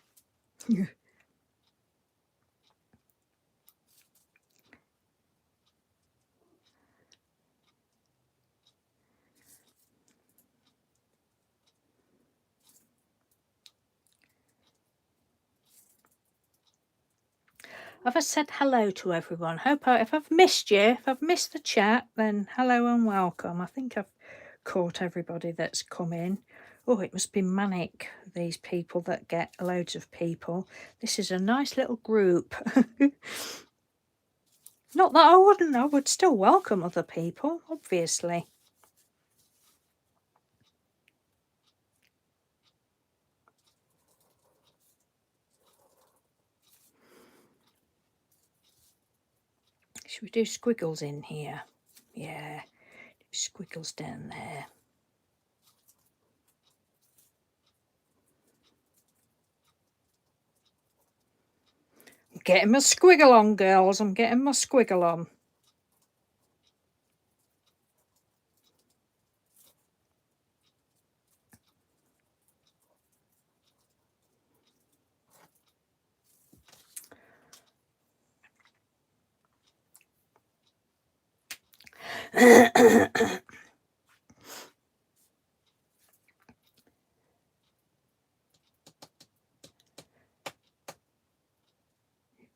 Have I said hello to everyone? If I've missed you, if I've missed the chat, then hello and welcome. I think I've caught everybody that's come in. Oh, it must be manic, these people that get loads of people. This is a nice little group. Not that I would still welcome other people, obviously. Should we do squiggles in here? Yeah, squiggles down there. I'm getting my squiggle on, girls. I'm getting my squiggle on.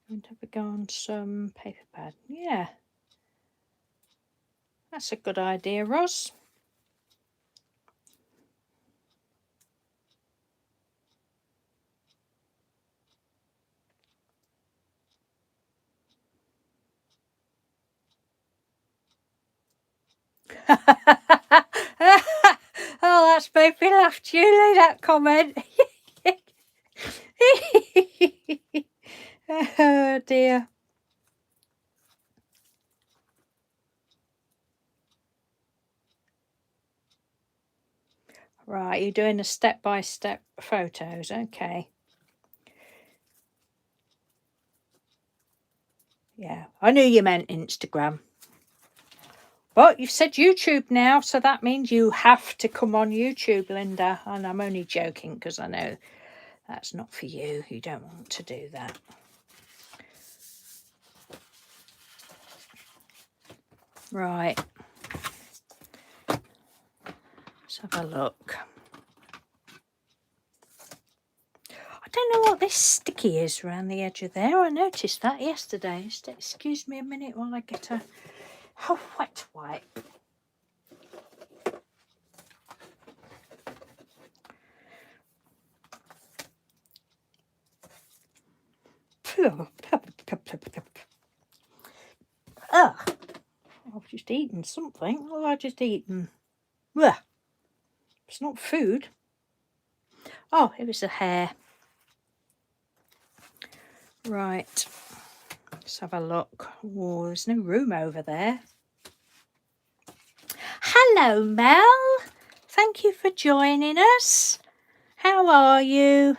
Going to have a go on some paper pad. Yeah, that's a good idea, Roz. Oh, that's made me laugh, Julie, that comment. Oh dear. Right, you're doing a step-by-step photos, okay. Yeah, I knew you meant Instagram. But you've said YouTube now, so that means you have to come on YouTube, Linda. And I'm only joking because I know that's not for you. You don't want to do that. Right. Let's have a look. I don't know what this sticky is around the edge of there. I noticed that yesterday. Just excuse me a minute while I get a wet wipe. Ugh. I've just eaten something. What have I just eaten? Ugh. It's not food. Oh, it was a hair. Right. Let's have a look. Oh, there's no room over there. Hello, Mel. Thank you for joining us. How are you?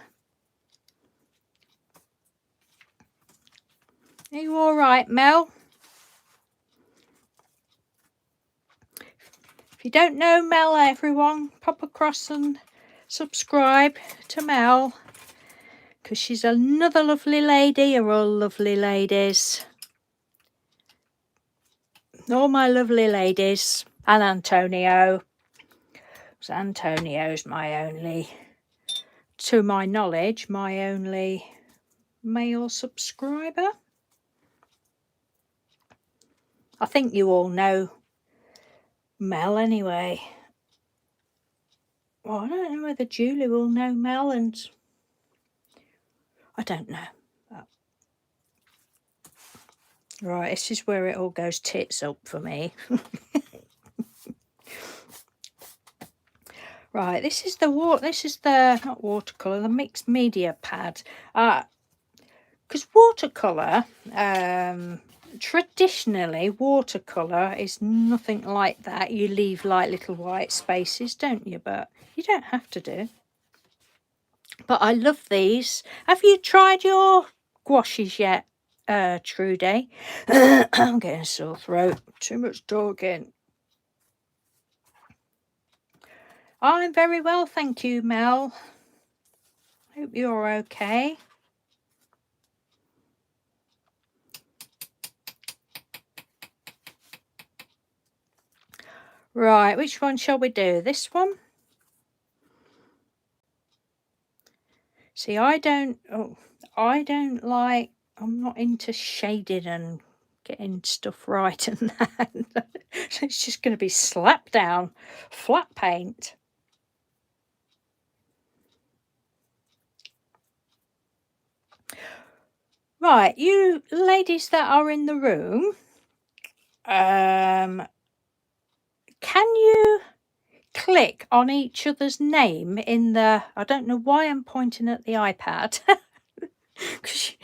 Are you all right, Mel? If you don't know Mel, everyone, pop across and subscribe to Mel, because she's another lovely lady. You're all lovely ladies. All my lovely ladies. And Antonio. So Antonio's my only, to my knowledge, my only male subscriber. I think you all know Mel anyway. Well, I don't know whether Julie will know Mel, and I don't know. Right, this is where it all goes tits up for me. Right, this is the not watercolour, the mixed media pad. Because watercolour, traditionally watercolour is nothing like that. You leave like little white spaces, don't you? But you don't have to do. But I love these. Have you tried your gouaches yet, Trudy? I'm getting a sore throat. Too much talking. I'm very well, thank you, Mel. Hope you're okay. Right, which one shall we do? This one? See, I don't like I'm not into shading and getting stuff right and that. So it's just going to be slap down flat paint. Right, you ladies that are in the room, can you click on each other's name in the, I don't know why I'm pointing at the iPad. 'Cause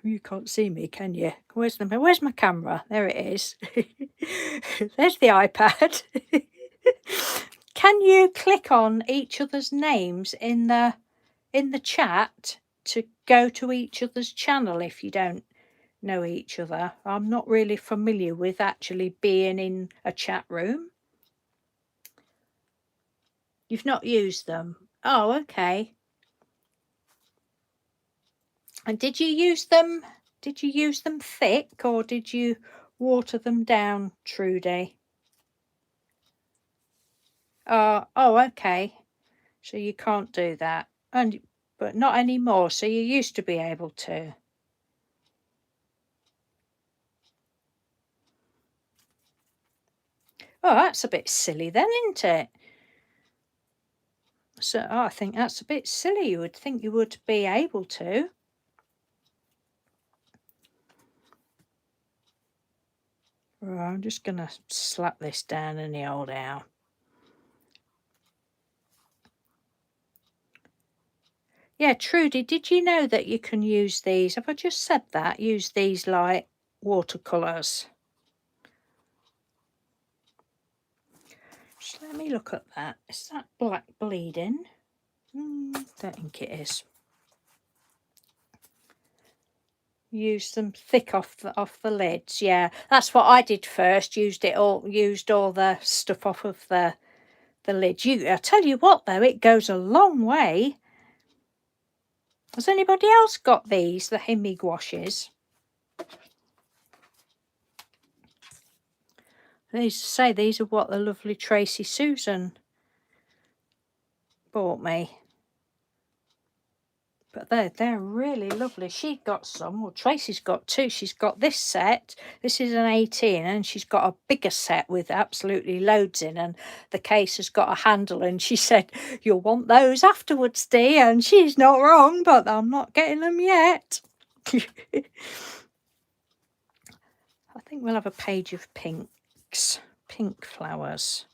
you can't see me, can you? Where's my camera? There it is. There's the iPad. Can you click on each other's names in the chat to go to each other's channel if you don't know each other? I'm not really familiar with actually being in a chat room. You've not used them? Oh, okay. And did you use them? Did you use them thick or did you water them down, Trudy? Oh, okay. So you can't do that, but not anymore. So you used to be able to. Oh, that's a bit silly then, isn't it? So I think that's a bit silly. You would think you would be able to. Right, I'm just going to slap this down anyhow now. Yeah, Trudy, did you know that you can use these? Have I just said that? Use these like watercolours. Just let me look at that. Is that black bleeding? Don't think it is. Use them thick off the lids. Yeah, that's what I did first. Used all the stuff off of the lid. I tell you what though, it goes a long way. Has anybody else got these, the Hemi gouaches? These are what the lovely Tracy Susan bought me. But they're really lovely. She got some. Well, Tracy's got two. She's got this set. This is an 18, and she's got a bigger set with absolutely loads in. And the case has got a handle. And she said, "You'll want those afterwards, dear." And she's not wrong, but I'm not getting them yet. I think we'll have a page of pinks, pink flowers.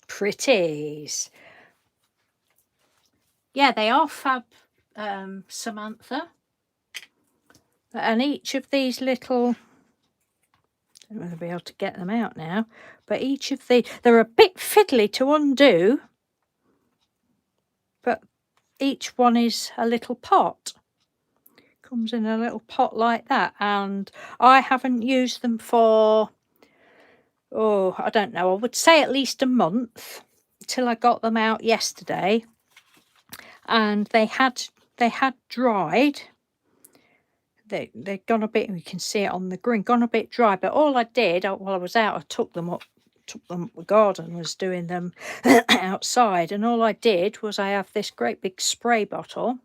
Pretties. Yeah, they are fab, Samantha. And each of these little, I don't know if I'll be able to get them out now, but each of they're a bit fiddly to undo, but each one is a little pot. Comes in a little pot like that, and I haven't used them for, oh, I don't know, I would say at least a month, till I got them out yesterday, and they had dried. They'd gone a bit, you can see it on the green, gone a bit dry, but all I did while I was out, I took them up the garden, was doing them outside, and all I did was I have this great big spray bottle,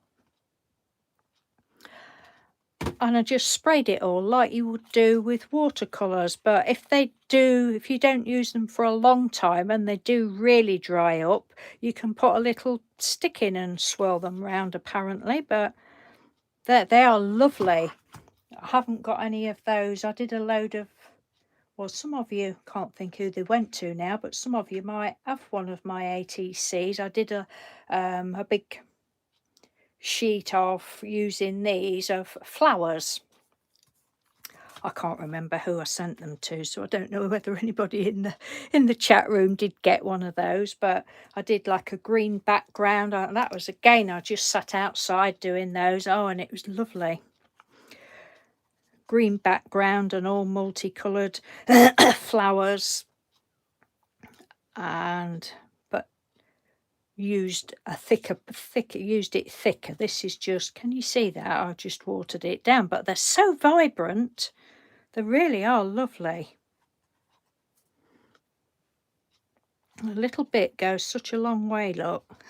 and I just sprayed it all like you would do with watercolours. But if you don't use them for a long time and they do really dry up, you can put a little stick in and swirl them round apparently. But they are lovely. I haven't got any of those. I did a load of, well, some of you can't think who they went to now, but some of you might have one of my ATCs. I did a big sheet of using these of flowers. I can't remember who I sent them to, so I don't know whether anybody in the chat room did get one of those. But I did like a green background, and that was again, I just sat outside doing those. Oh, and it was lovely. Green background and all multicoloured flowers, and but used a thicker, used it thicker. This is just, can you see that? I just watered it down, but they're so vibrant. They really are lovely. A little bit goes such a long way, look.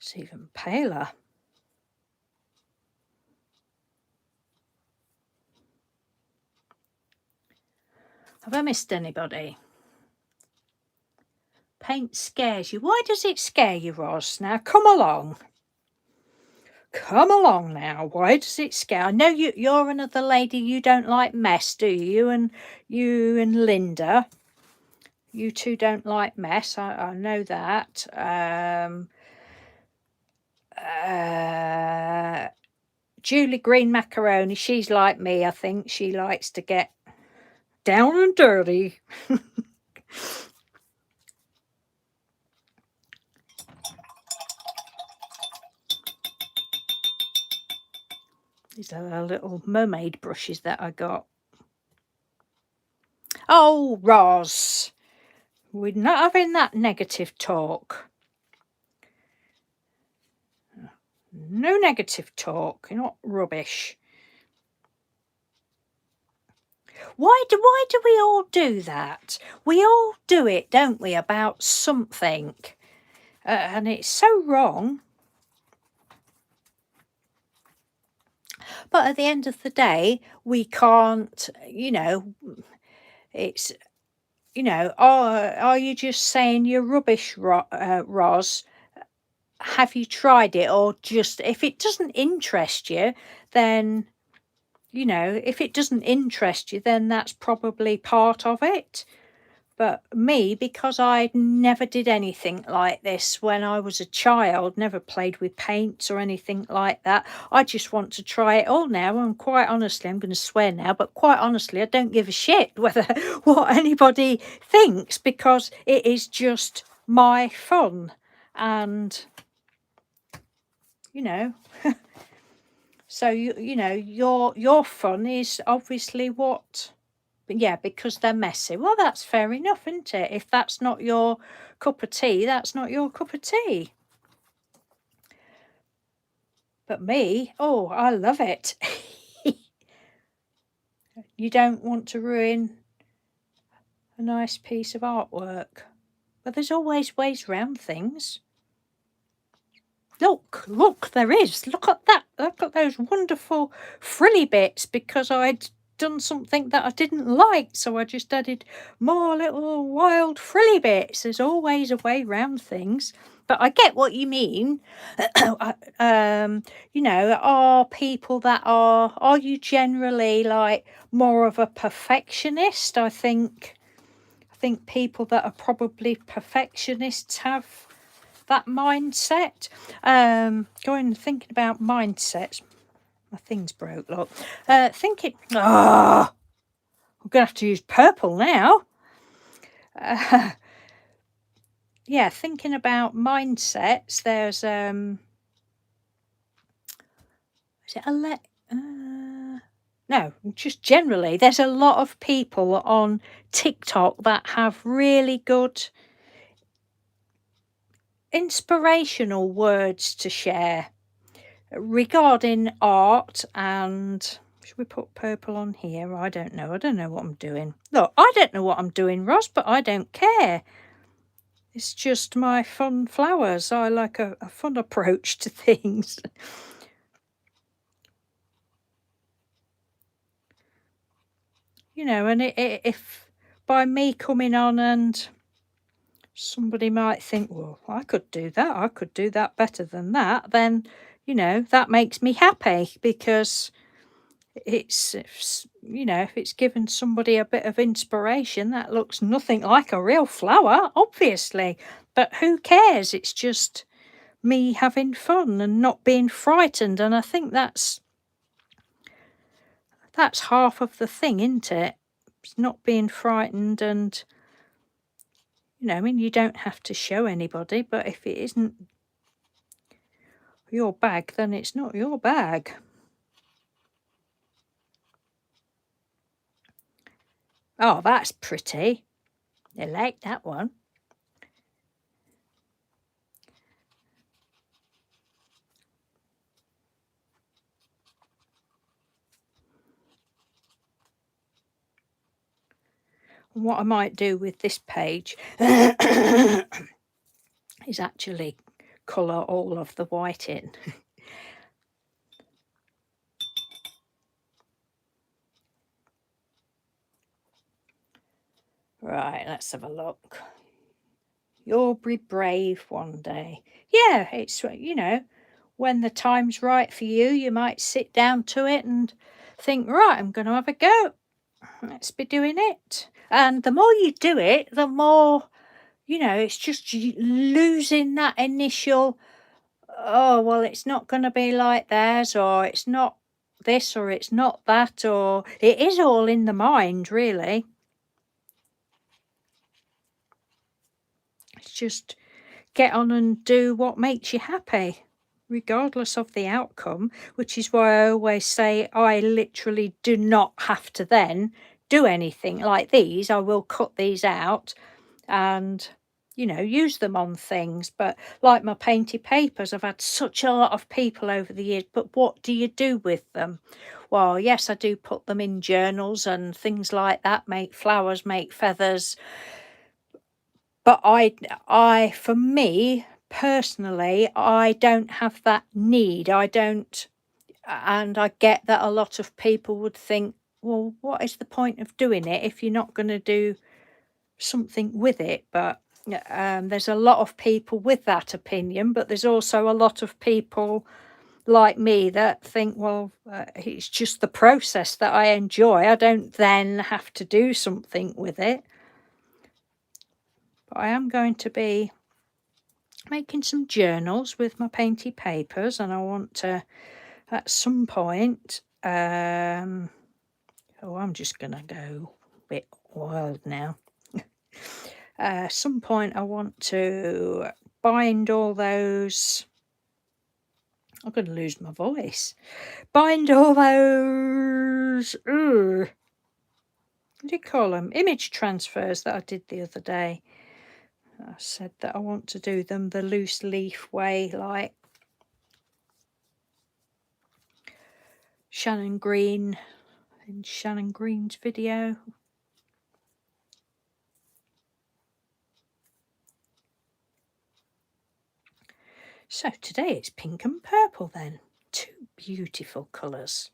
It's even paler. Have I missed anybody? Paint scares you. Why does it scare you, Roz? Now, come along. Come along now. Why does it scare? I know you're another lady. You don't like mess, do you? You and Linda, you two don't like mess. I know that. Julie Green Macaroni, she's like me. I think she likes to get down and dirty. These are the little mermaid brushes that I got. Oh, Roz, we're not having that negative talk. No negative talk. You're not rubbish. Why do we all do that? We all do it, don't we, about something, and it's so wrong. But at the end of the day, we can't, it's, are you just saying you're rubbish, Roz? Have you tried it? Or just, if it doesn't interest you, then, if it doesn't interest you, then that's probably part of it. But me, because I never did anything like this when I was a child, never played with paints or anything like that, I just want to try it all now. And quite honestly, I'm going to swear now, but quite honestly, I don't give a shit whether what anybody thinks, because it is just my fun. And, so, your fun is obviously what... Yeah, because they're messy. Well, that's fair enough, isn't it? If that's not your cup of tea, that's not your cup of tea. But me, oh, I love it. You don't want to ruin a nice piece of artwork. But there's always ways around things. Look, there is. Look at that. Look at those wonderful frilly bits, because I'd done something that I didn't like, so I just added more little wild frilly bits. There's always a way around things. But I get what you mean. Are people that are you generally like more of a perfectionist? I think people that are probably perfectionists have that mindset. Thinking about mindsets. My thing's broke, look. I'm gonna have to use purple now. Yeah, thinking about mindsets, there's is it no, just generally, there's a lot of people on TikTok that have really good inspirational words to share regarding art. And should we put purple on here? I don't know what I'm doing. Look, I don't know what I'm doing, Ross, but I don't care. It's just my fun flowers. I like a fun approach to things. And if by me coming on, and somebody might think, well, I could do that better than that, then that makes me happy, because you know, if it's given somebody a bit of inspiration, that looks nothing like a real flower, obviously. But who cares? It's just me having fun and not being frightened. And I think that's half of the thing, isn't it? It's not being frightened and, you know, I mean, you don't have to show anybody, but if it isn't your bag, then it's not your bag. Oh, that's pretty. I like that one. And what I might do with this page is actually colour all of the white in. Right, let's have a look. You'll be brave one day. Yeah, it's, you know, when the time's right for you, you might sit down to it and think, right, I'm going to have a go. Let's be doing it. And the more you do it, the more, you know, it's just losing that initial, oh, well, it's not going to be like theirs, or it's not this, or it's not that, or it is all in the mind, really. It's just get on and do what makes you happy, regardless of the outcome, which is why I always say I literally do not have to then do anything like these. I will cut these out and, you know, use them on things. But like my painted papers, I've had such a lot of people over the years, but what do you do with them? Well, yes, I do put them in journals and things like that, make flowers, make feathers. But for me personally, I don't have that need. I don't, and I get that a lot of people would think, well, what is the point of doing it if you're not going to do something with it? But there's a lot of people with that opinion, but there's also a lot of people like me that think, well, it's just the process that I enjoy. I don't then have to do something with it. But I am going to be making some journals with my painted papers, and I want to, at some point, I'm just going to go a bit wild now. Some point I want to bind all those, I'm going to lose my voice, bind all those, what do you call them, image transfers that I did the other day. I said that I want to do them the loose leaf way, like Shannon Green in Shannon Green's video. So today it's pink and purple then. Two beautiful colours.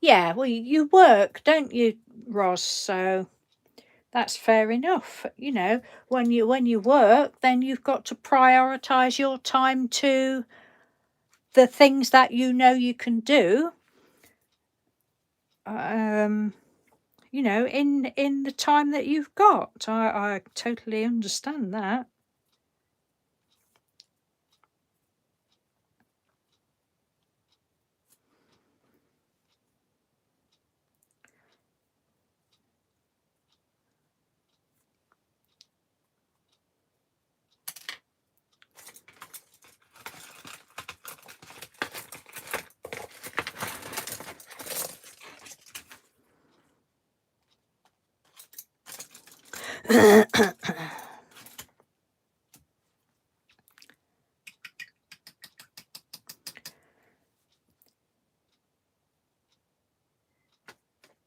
Yeah, well, you work, don't you, Ros? So that's fair enough. You know, when you work, then you've got to prioritise your time to the things that you know you can do. You know, in the time that you've got. I totally understand that.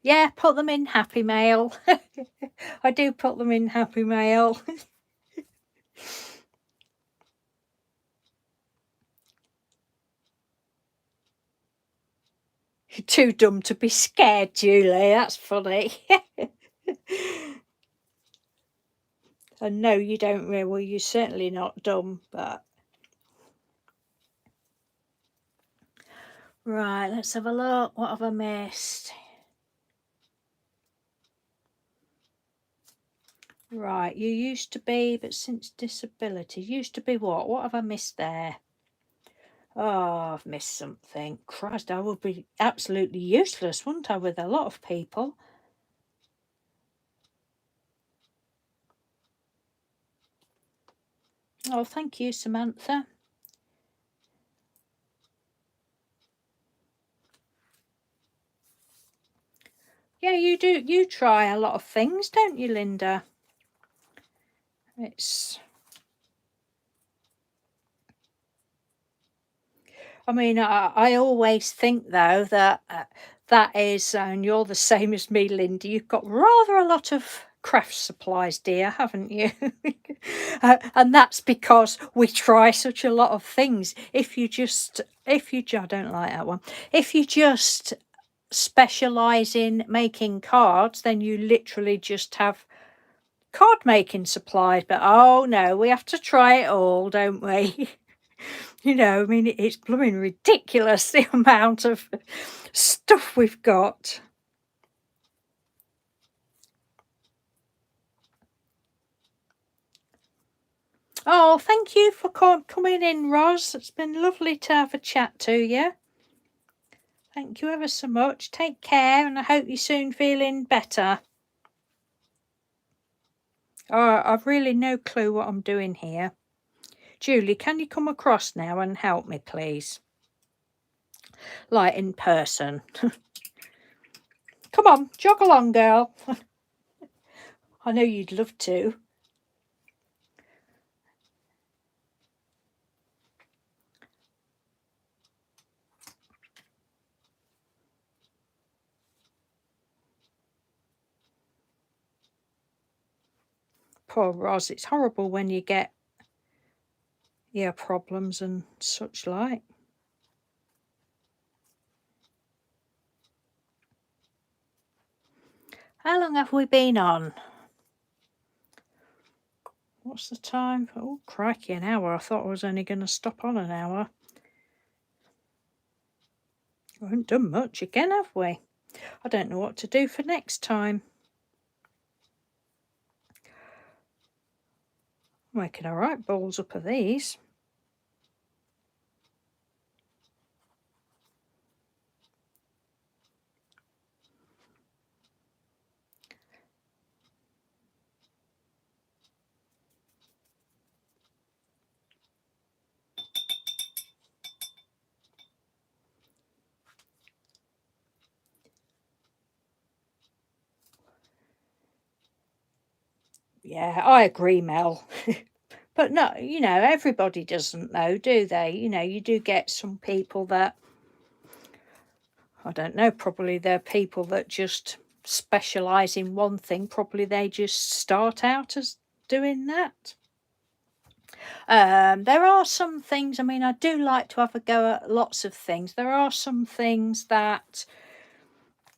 Yeah, put them in Happy Mail. I do put them in Happy Mail. You're too dumb to be scared, Julie. That's funny. And no, you don't really, well, you're certainly not dumb, but... Right, let's have a look. What have I missed? Right, you used to be, but since disability, used to be what? What have I missed there? Oh, I've missed something. Christ, I would be absolutely useless, wouldn't I, with a lot of people? Oh, thank you, Samantha. Yeah, you do. You try a lot of things, don't you, Linda? It's... I mean, I always think, though, that that is, and you're the same as me, Linda, you've got rather a lot of craft supplies, dear, haven't you? And that's because we try such a lot of things. I don't like that one. If you just specialise in making cards, then you literally just have card making supplies. But oh no, we have to try it all, don't we? You know, I mean, it's blooming ridiculous the amount of stuff we've got. Oh, thank you for coming in, Roz. It's been lovely to have a chat to you. Thank you ever so much. Take care, and I hope you're soon feeling better. Oh, I've really no clue what I'm doing here. Julie, can you come across now and help me, please? Like in person. Come on, jog along, girl. I know you'd love to. Poor Roz, it's horrible when you get ear problems and such like. How long have we been on? What's the time? Oh, crikey, an hour. I thought I was only going to stop on an hour. We haven't done much again, have we? I don't know what to do for next time. I'm making all right balls up of these. Yeah, I agree, Mel. But no, you know, everybody doesn't though, do they? You know, you do get some people that, I don't know, probably they're people that just specialise in one thing. Probably they just start out as doing that. There are some things, I mean, I do like to have a go at lots of things. There are some things that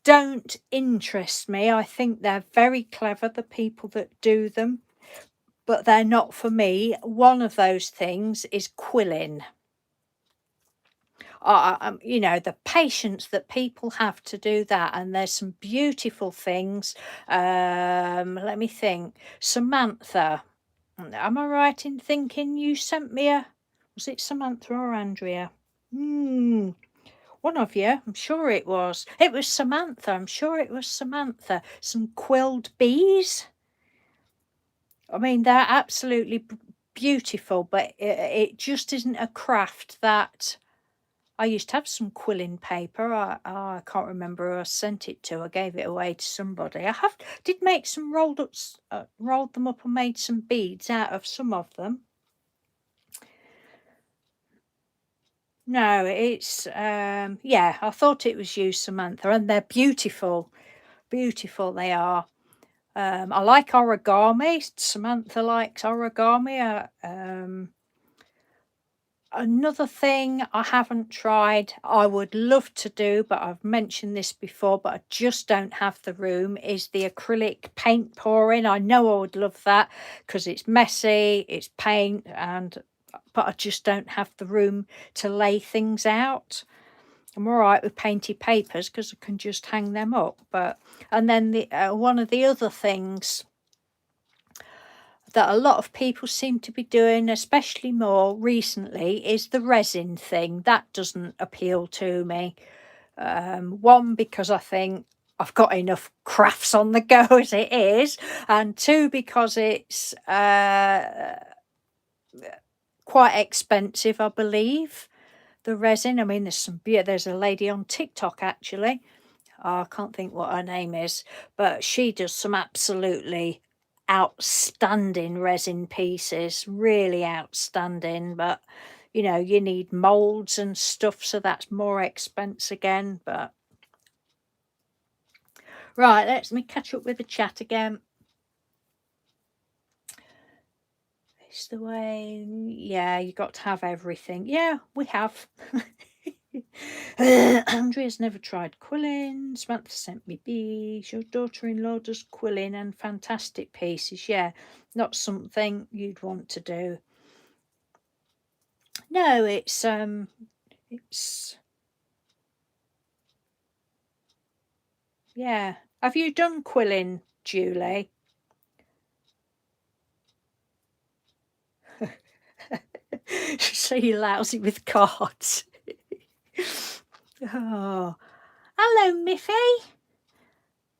don't interest me. I think they're very clever, the people that do them, but they're not for me. One of those things is quilling. You know, the patience that people have to do that, and there's some beautiful things. Let me think. Samantha, am I right in thinking you sent me a, was it Samantha or Andrea? One of you, I'm sure it was. It was Samantha, I'm sure it was Samantha. Some quilled bees. I mean, they're absolutely beautiful, but it just isn't a craft that... I used to have some quilling paper. I can't remember who I sent it to. I gave it away to somebody. Did make some rolled them up and made some beads out of some of them. No, it's yeah, I thought it was you, Samantha, and they're beautiful. Beautiful they are. I like origami. Samantha likes origami. Another thing I haven't tried, I would love to do, but I've mentioned this before, but I just don't have the room, is the acrylic paint pouring. I know I would love that because it's messy, it's paint, but I just don't have the room to lay things out. I'm all right with painted papers because I can just hang them up. And then one of the other things that a lot of people seem to be doing, especially more recently, is the resin thing. That doesn't appeal to me. One, because I think I've got enough crafts on the go as it is, and two, because it's quite expensive, I believe, the resin. I mean, there's a lady on TikTok actually. I can't think what her name is, but she does some absolutely outstanding resin pieces, really outstanding. But you need molds and stuff, so that's more expense again. But right, let me catch up with the chat again. It's the way, yeah, you got to have everything. Yeah, we have. Andrea's never tried quilling. Samantha sent me bees. Your daughter-in-law does quilling and fantastic pieces. Yeah, not something you'd want to do. No, it's yeah. Have you done quilling, Julie? So you're lousy with cards. Oh, hello, Miffy.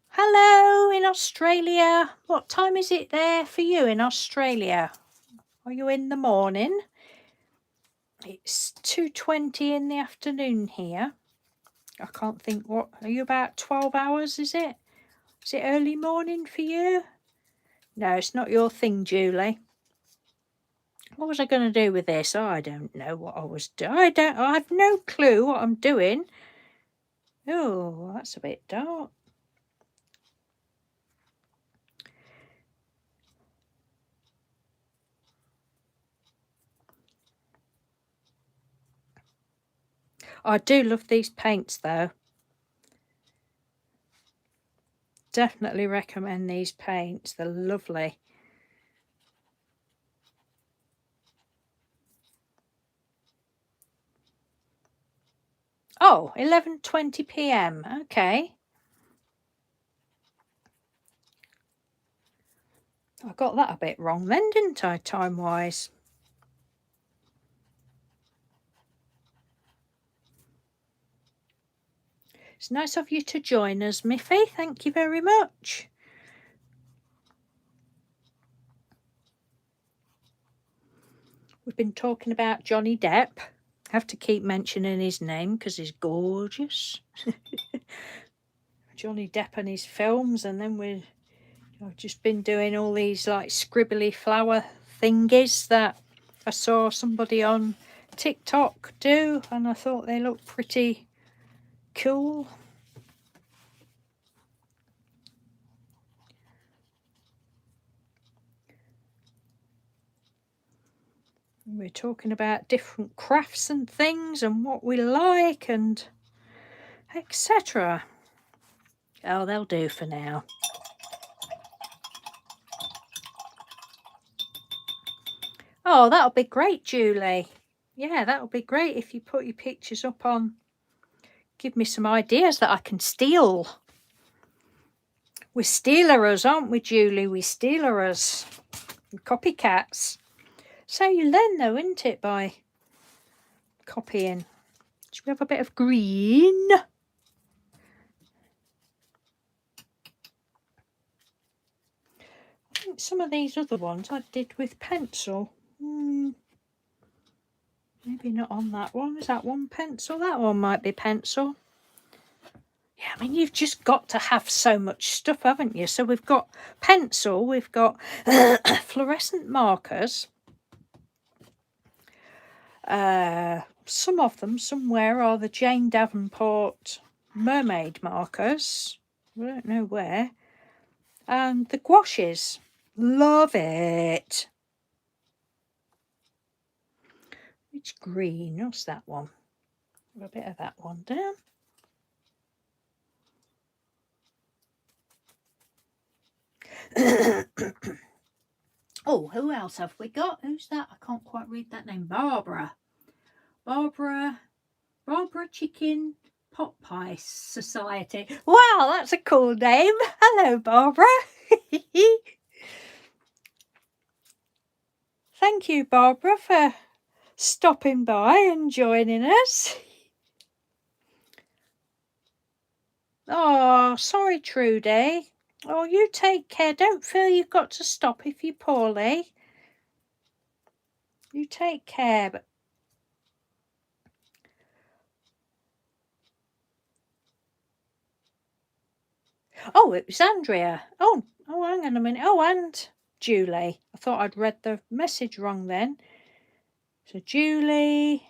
Hello in Australia. What time is it there for you in Australia? Are you in the morning? It's 2:20 in the afternoon here. I can't think what. Are you about 12 hours, is it? Is it early morning for you? No, it's not your thing, Julie. What was I going to do with this? Oh, I don't know what I was doing. I have no clue what I'm doing. Oh, that's a bit dark. I do love these paints though. Definitely recommend these paints. They're lovely. Oh, 11:20 p.m. Okay. I got that a bit wrong then, didn't I, time-wise? It's nice of you to join us, Miffy. Thank you very much. We've been talking about Johnny Depp. I have to keep mentioning his name because he's gorgeous. Johnny Depp and his films, and then I've just been doing all these like scribbly flower thingies that I saw somebody on TikTok do, and I thought they looked pretty cool. We're talking about different crafts and things and what we like and etc. Oh, they'll do for now. Oh, that'll be great, Julie. Yeah, that'll be great if you put your pictures up on. Give me some ideas that I can steal. We're stealers, aren't we, Julie? We're stealers. Copycats. So you learn though, isn't it, by copying. Should we have a bit of green? I think some of these other ones I did with pencil. Maybe not on that one. Is that one pencil? That one might be pencil. Yeah, I mean, you've just got to have so much stuff, haven't you? So we've got pencil, we've got fluorescent markers. Some of them somewhere are the Jane Davenport mermaid markers. I don't know where. And the gouaches. Love it. Which green? What's that one? A bit of that one down. Oh, who else have we got? Who's that? I can't quite read that name. Barbara Chicken Pot Pie Society. Wow, that's a cool name. Hello, Barbara. Thank you, Barbara, for stopping by and joining us. Oh, sorry, Trudy. Oh, you take care. Don't feel you've got to stop if you're poorly. You take care. But oh, it was Andrea. Oh, hang on a minute. Oh, and Julie. I thought I'd read the message wrong then. So Julie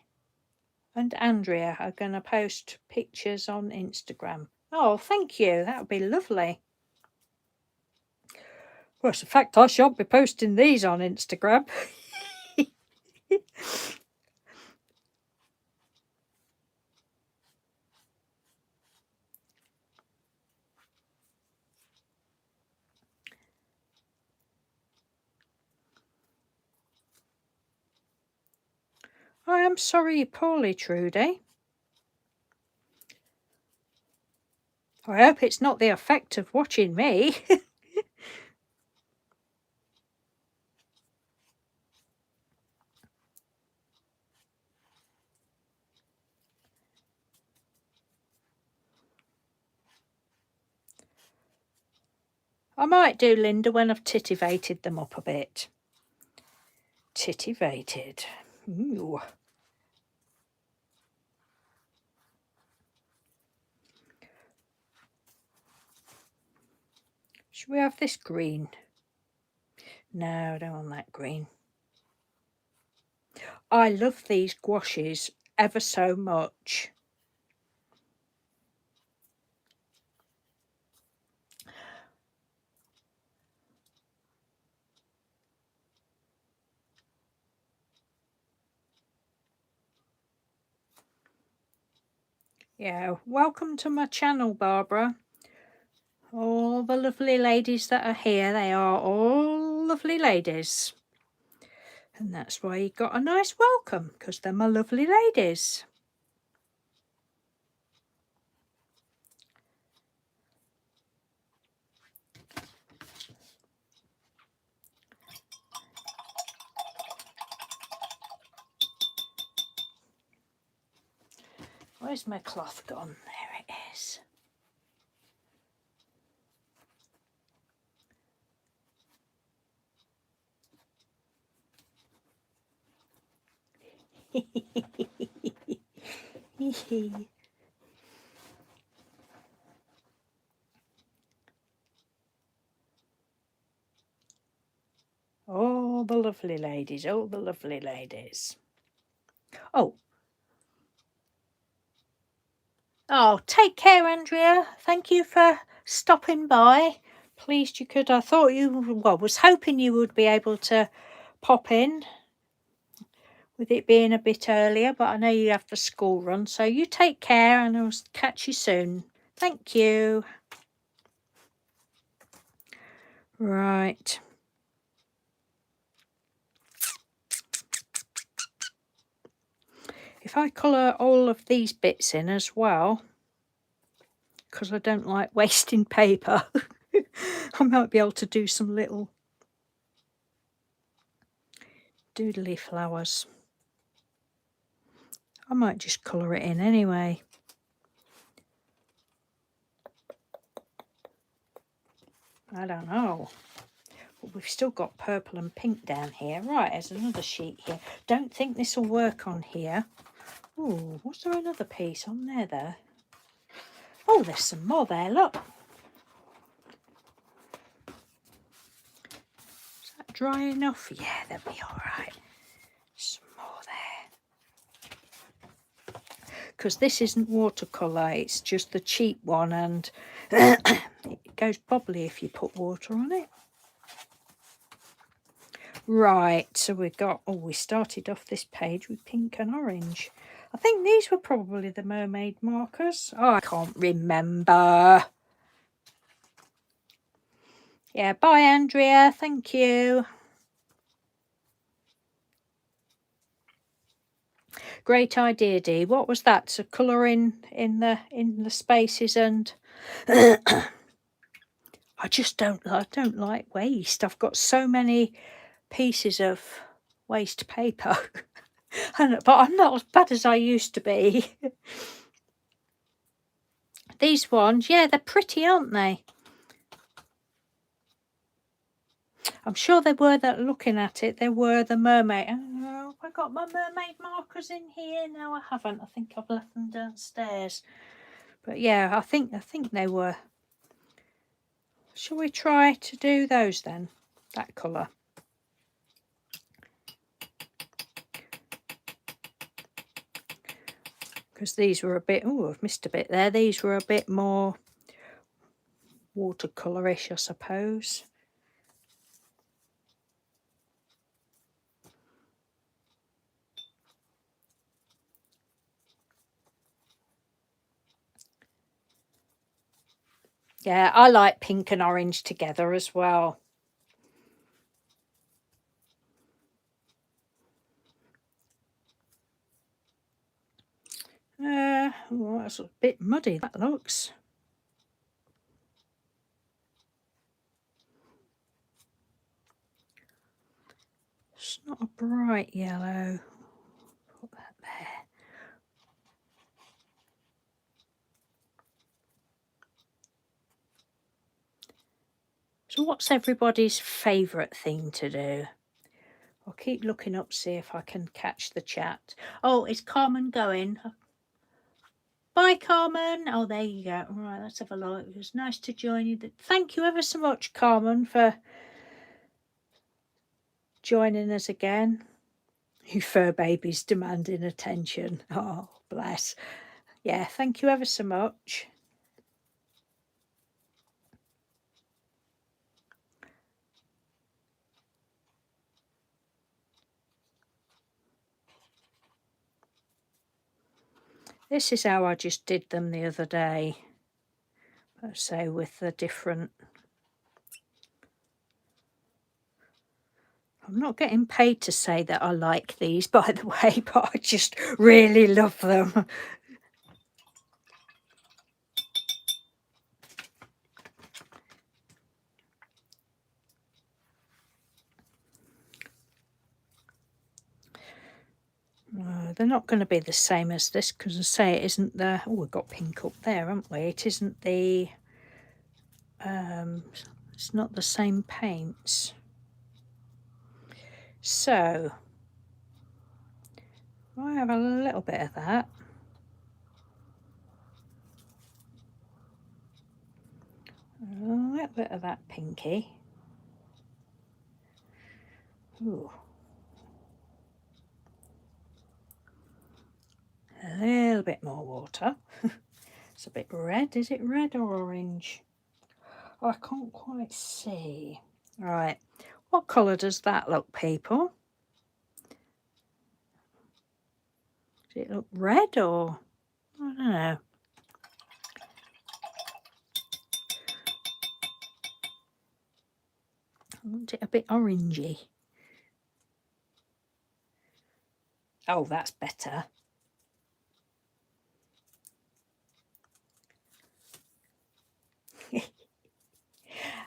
and Andrea are going to post pictures on Instagram. Oh, thank you. That would be lovely. Well, it's a fact I shan't be posting these on Instagram. I am sorry you're poorly, Trudy. I hope it's not the effect of watching me. I might do, Linda, when I've titivated them up a bit. Titivated. Ooh. Should we have this green? No, I don't want that green. I love these gouaches ever so much. Yeah, welcome to my channel, Barbara. All the lovely ladies that are here, they are all lovely ladies. And that's why you got a nice welcome, because they're my lovely ladies. Where's my cloth gone? There it is. All the lovely ladies, all the lovely ladies. Oh, take care, Andrea. Thank you for stopping by. Pleased you could. I thought you, well, was hoping you would be able to pop in with it being a bit earlier, but I know you have the school run. So you take care and I'll catch you soon. Thank you. Right. If I colour all of these bits in as well, because I don't like wasting paper, I might be able to do some little doodly flowers. I might just colour it in anyway. I don't know. But we've still got purple and pink down here. Right, there's another sheet here. Don't think this will work on here. Oh, was there another piece on there though? Oh, there's some more there, look. Is that dry enough? Yeah, they'll be all right. Some more there. Because this isn't watercolour, it's just the cheap one, and it goes bobbly if you put water on it. Right, so we got, oh, we started off this page with pink and orange. I think these were probably the mermaid markers. Oh, I can't remember. Yeah, bye, Andrea. Thank you. Great idea, Dee. What was that? To colour in the spaces, and I don't like waste. I've got so many pieces of waste paper. But I'm not as bad as I used to be. These ones, yeah, they're pretty, aren't they? I'm sure they were, that looking at it, they were the mermaid. Oh, have I got my mermaid markers in here? No, I haven't. I think I've left them downstairs. But yeah, I think they were. Shall we try to do those then? That colour. Because these were a bit, oh, I've missed a bit there. These were a bit more watercolourish, I suppose. Yeah, I like pink and orange together as well. Oh, that's a bit muddy, that looks. It's not a bright yellow. Put that there. So what's everybody's favourite thing to do? I'll keep looking up, see if I can catch the chat. Oh, is Carmen going? Bye, Carmen. Oh, there you go. All right, let's have a look. It was nice to join you. Thank you ever so much, Carmen, for joining us again. You fur babies demanding attention. Oh, bless. Yeah, thank you ever so much. This is how I just did them the other day. So with the different... I'm not getting paid to say that I like these, by the way, but I just really love them. They're not going to be the same as this, because I say it isn't the... Oh, we've got pink up there, haven't we? It isn't the... it's not the same paints. So, I have a little bit of that. A little bit of that pinky. Ooh. A little bit more water. It's a bit red. Is it red or orange? Oh, I can't quite see. Right. What colour does that look, people? Does it look red or... I don't know. I want it a bit orangey. Oh, that's better.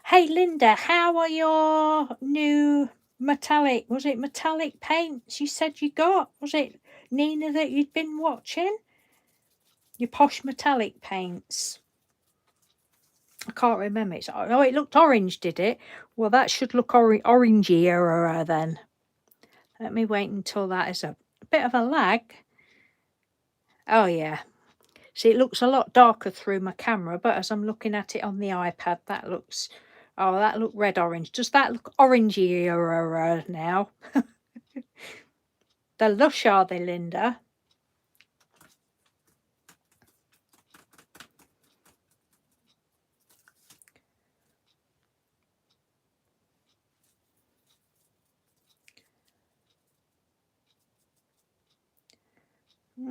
Hey, Linda, how are your new metallic... Was it metallic paints you said you got? Was it Nina that you'd been watching? Your posh metallic paints. I can't remember. Oh, it looked orange, did it? Well, that should look orangier then. Let me wait until that is a bit of a lag. Oh, yeah. See, it looks a lot darker through my camera, but as I'm looking at it on the iPad, that looks... Oh, that looked red-orange. Does that look orangier now? They're lush, are they, Linda?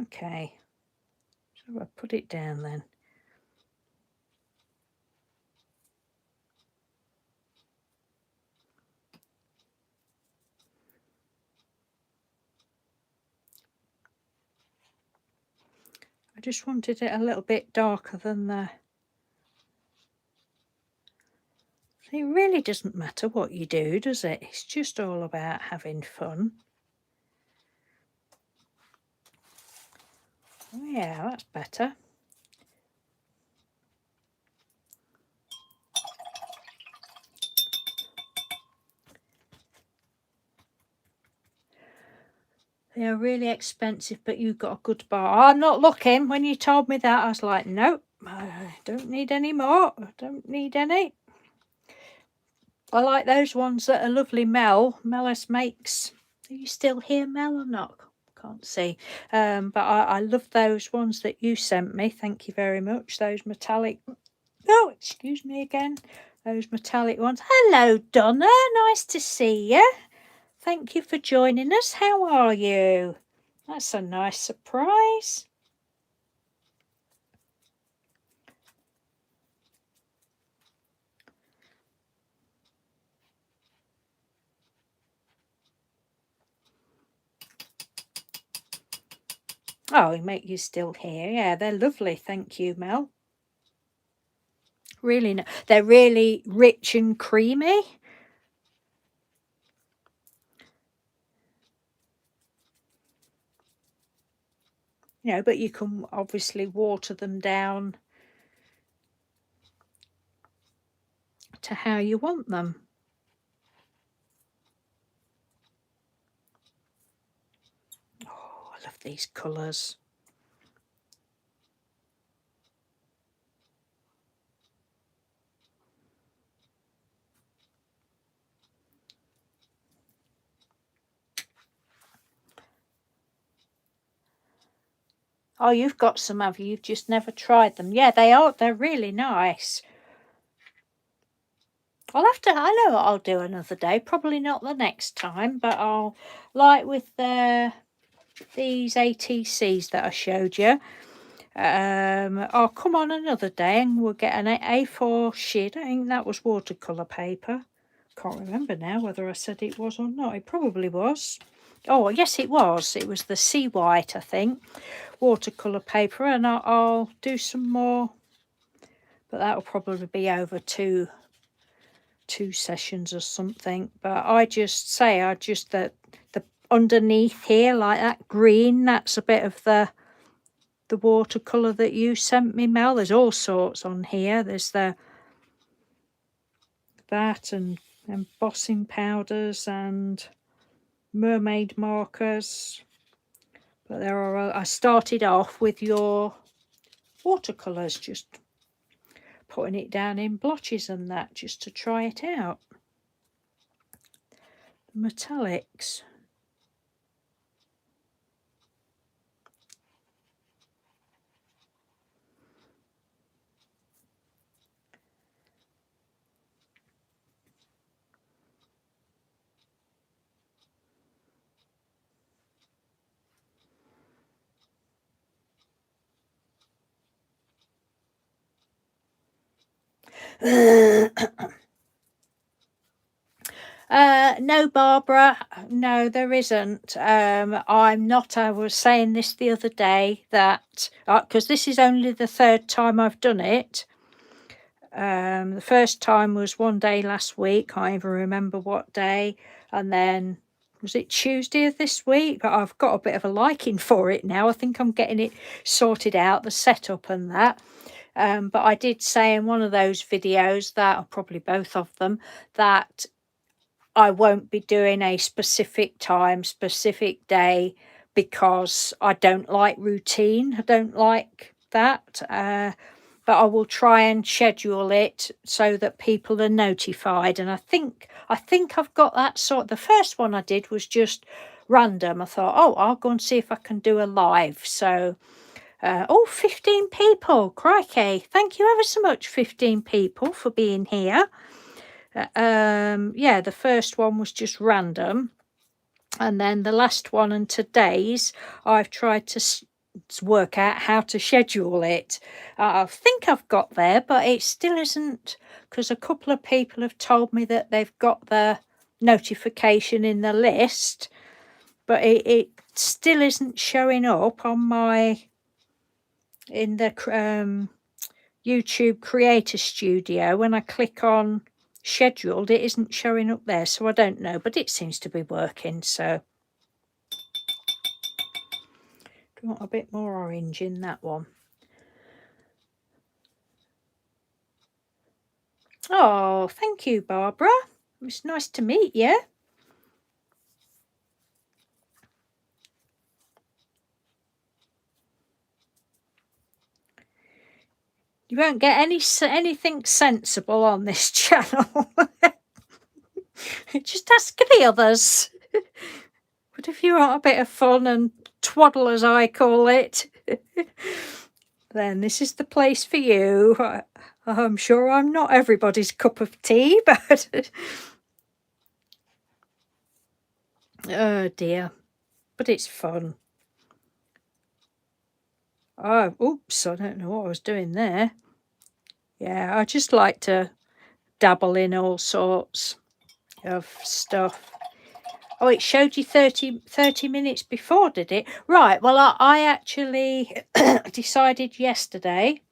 Okay, so I'll put it down then. I just wanted it a little bit darker than the... It really doesn't matter what you do, does it? It's just all about having fun. Oh yeah, that's better. They are really expensive, but you've got a good bar. I'm not looking. When you told me that, I was like, nope, I don't need any more. I don't need any. I like those ones that are lovely. Mellis makes. Are you still here, Mel, or not? Can't see. But I love those ones that you sent me. Thank you very much. Those metallic... Oh, excuse me again. Those metallic ones. Hello, Donna. Nice to see you. Thank you for joining us. How are you? That's a nice surprise. Oh, make you still here. Yeah, they're lovely. Thank you, Mel. Really, they're really rich and creamy. You know, but you can obviously water them down to how you want them. Oh, I love these colours. Oh, you've got some, have you? You've just never tried them. Yeah, they are. They're really nice. I'll have to, I know what I'll do another day. Probably not the next time, but I'll, like with these ATCs that I showed you. I'll come on another day and we'll get an A4 sheet. I think that was watercolour paper. Can't remember now whether I said it was or not. It probably was. Oh, yes, it was. It was the sea white, I think, watercolour paper, and I'll do some more, but that'll probably be over two sessions or something. But I just the underneath here, like that green, that's a bit of the watercolour that you sent me, Mel. There's all sorts on here. There's that and embossing powders and mermaid markers. But there are, I started off with your watercolours, just putting it down in blotches and that, just to try it out. The metallics. No, Barbara, no, there isn't. I'm not. I was saying this the other day that because this is only the third time I've done it. The first time was one day last week. Can't even remember what day, and then was it Tuesday of this week? But I've got a bit of a liking for it now. I think I'm getting it sorted out, the setup and that. But I did say in one of those videos that, or probably both of them, that I won't be doing a specific time, specific day, because I don't like routine. I don't like that. But I will try and schedule it so that people are notified. And I think I've got that sort. The first one I did was just random. I thought, oh, I'll go and see if I can do a live. So, 15 people. Crikey. Thank you ever so much, 15 people, for being here. Yeah, the first one was just random. And then the last one and today's, I've tried to work out how to schedule it. I think I've got there, but it still isn't, because a couple of people have told me that they've got the notification in the list, but it still isn't showing up on my, in the YouTube Creator Studio. When I click on scheduled, it isn't showing up there, so I don't know, but it seems to be working. So do you want a bit more orange in that one? Oh, thank you, Barbara. It's nice to meet you. You won't get anything sensible on this channel. Just ask the others. But if you want a bit of fun and twaddle, as I call it, then this is the place for you. I'm sure I'm not everybody's cup of tea, but oh dear, but it's fun. Oh, oops, I don't know what I was doing there. Yeah, I just like to dabble in all sorts of stuff. Oh, it showed you 30 minutes before, did it? Right, well, I actually decided yesterday,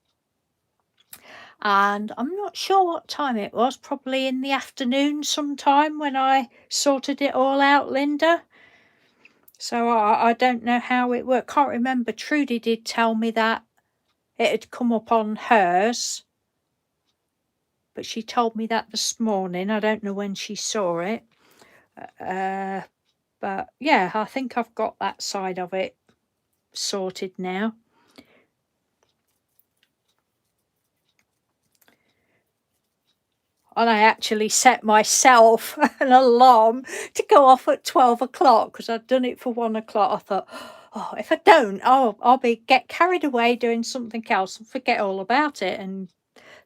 and I'm not sure what time it was, probably in the afternoon sometime when I sorted it all out, Linda. So I don't know how it worked. Can't remember. Trudy did tell me that it had come up on hers, but she told me that this morning. I don't know when she saw it. But yeah, I think I've got that side of it sorted now. And I actually set myself an alarm to go off at 12 o'clock because I'd done it for 1 o'clock. I thought, oh, if I don't, I'll get carried away doing something else and forget all about it. And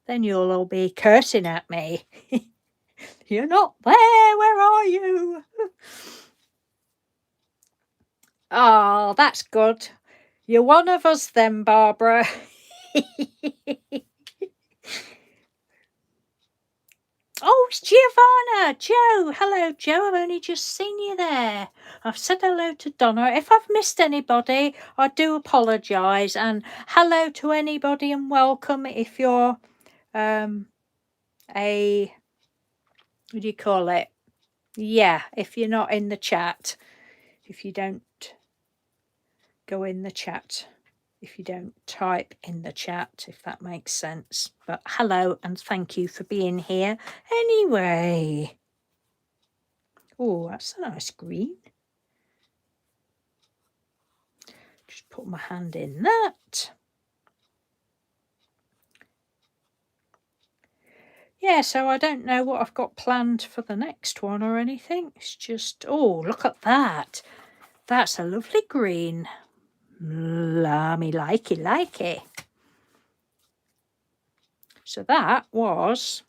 then you'll all be cursing at me. You're not there. Where are you? Oh, that's good. You're one of us then, Barbara. Oh, it's Giovanna. Joe. Hello, Joe. I've only just seen you there. I've said hello to Donna. If I've missed anybody, I do apologise. And hello to anybody and welcome if you're a, what do you call it? Yeah, if you're not in the chat. If you don't go in the chat. If you don't type in the chat, if that makes sense. But hello and thank you for being here anyway. Oh, that's a nice green. Just put my hand in that. Yeah, so I don't know what I've got planned for the next one or anything. It's just, oh, look at that. That's a lovely green. Me likey. So that was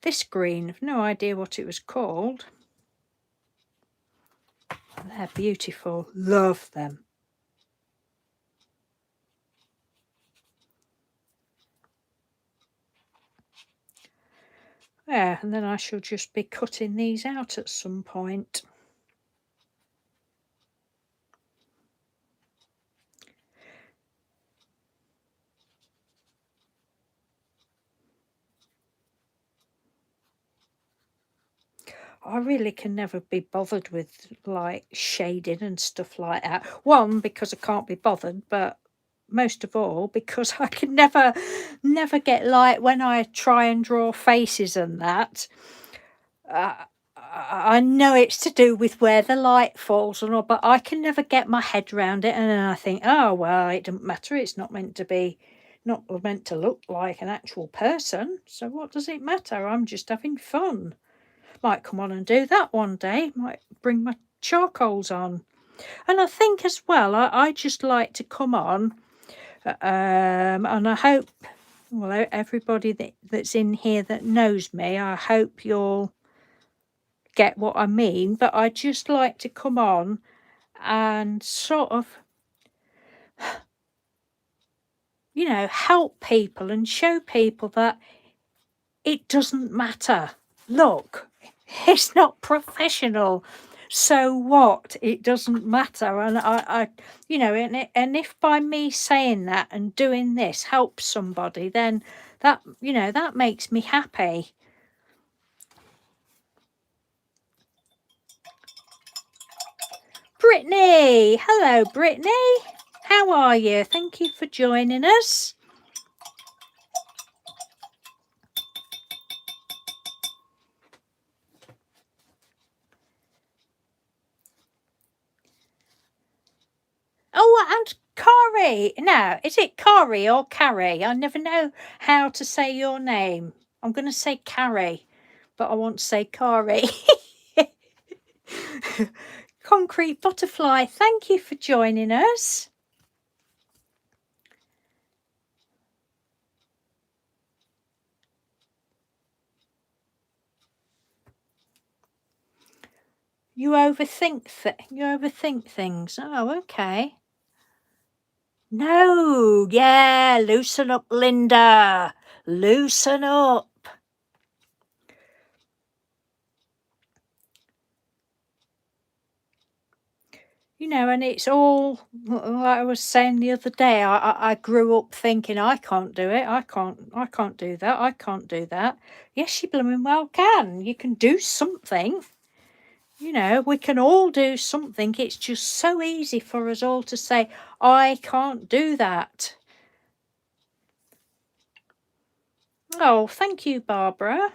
this green. I've no idea what it was called. They're beautiful. Love them. Yeah, and then I shall just be cutting these out at some point. I really can never be bothered with like shading and stuff like that. One, because I can't be bothered, but most of all because I can never get, like when I try and draw faces and that, I know it's to do with where the light falls and all, but I can never get my head around it. And then I think, oh well, it doesn't matter, it's not meant to be, not meant to look like an actual person, so what does it matter? I'm just having fun. Might come on and do that one day. Might bring my charcoals on. And I think as well, I just like to come on, and I hope, well, everybody that's in here that knows me, I hope you'll get what I mean. But I just like to come on and sort of, you know, help people and show people that it doesn't matter. Look, it's not professional. So what? It doesn't matter. And you know, and if by me saying that and doing this helps somebody, then that, you know, that makes me happy. Brittany, hello, Brittany. How are you? Thank you for joining us. Oh, and Kari. Now, is it Kari or Carrie? I never know how to say your name. I'm going to say Carrie, but I want to say Kari. Concrete Butterfly, thank you for joining us. You overthink things. Oh, okay. No, yeah, loosen up, Linda. Loosen up. You know, and it's all, like I was saying the other day, I grew up thinking, I can't do it, I can't do that, I can't do that. Yes, you blooming well can. You can do something. You know, we can all do something. It's just so easy for us all to say, I can't do that. Oh, thank you, Barbara.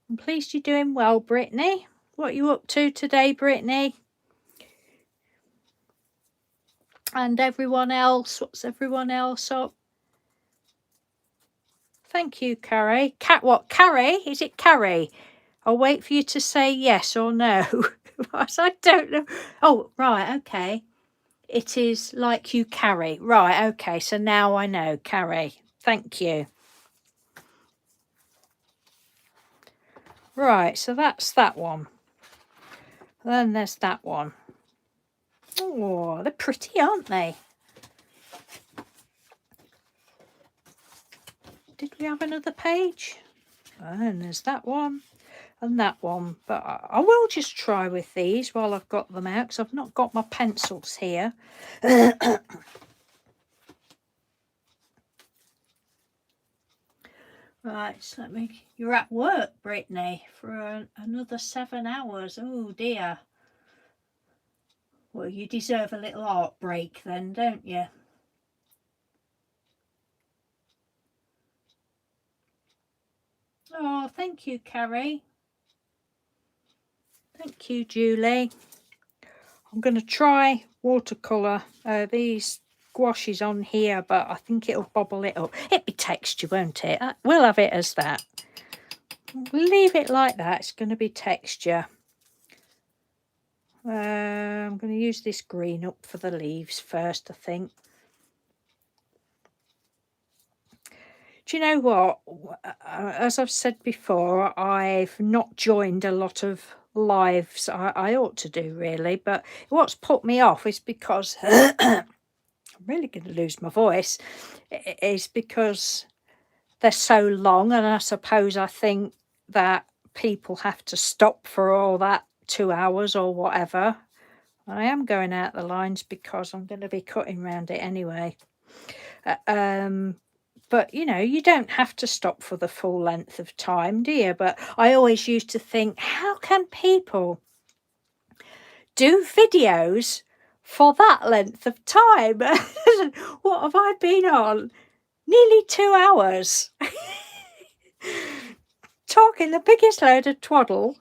I'm pleased you're doing well, Brittany. What are you up to today, Brittany? And everyone else, what's everyone else up? Thank you, Carrie. What, Carrie? Is it Carrie? I'll wait for you to say yes or no. I don't know. Oh, right, okay. It is like you carry. Right, okay. So now I know, Carrie. Thank you. Right, so that's that one. Then there's that one. Oh, they're pretty, aren't they? Did we have another page? And there's that one and that one. But I will just try with these while I've got them out, because I've not got my pencils here. Right, so let me... You're at work, Brittany, for another 7 hours. Oh, dear. Well, you deserve a little art break then, don't you? Oh, thank you, Carrie. Thank you, Julie. I'm going to try watercolour these gouaches on here, but I think it'll bobble it up. It'll be texture, won't it? We'll have it as that. We'll leave it like that. It's going to be texture. I'm going to use this green up for the leaves first, I think. Do you know what? As I've said before, I've not joined a lot of lives. I ought to do, really, but what's put me off is because I'm really going to lose my voice, is because they're so long, and I suppose I think that people have to stop for all that 2 hours or whatever. I am going out the lines because I'm going to be cutting around it anyway. But, you know, you don't have to stop for the full length of time, do you? But I always used to think, how can people do videos for that length of time? What have I been on? Nearly 2 hours. Talking the biggest load of twaddle.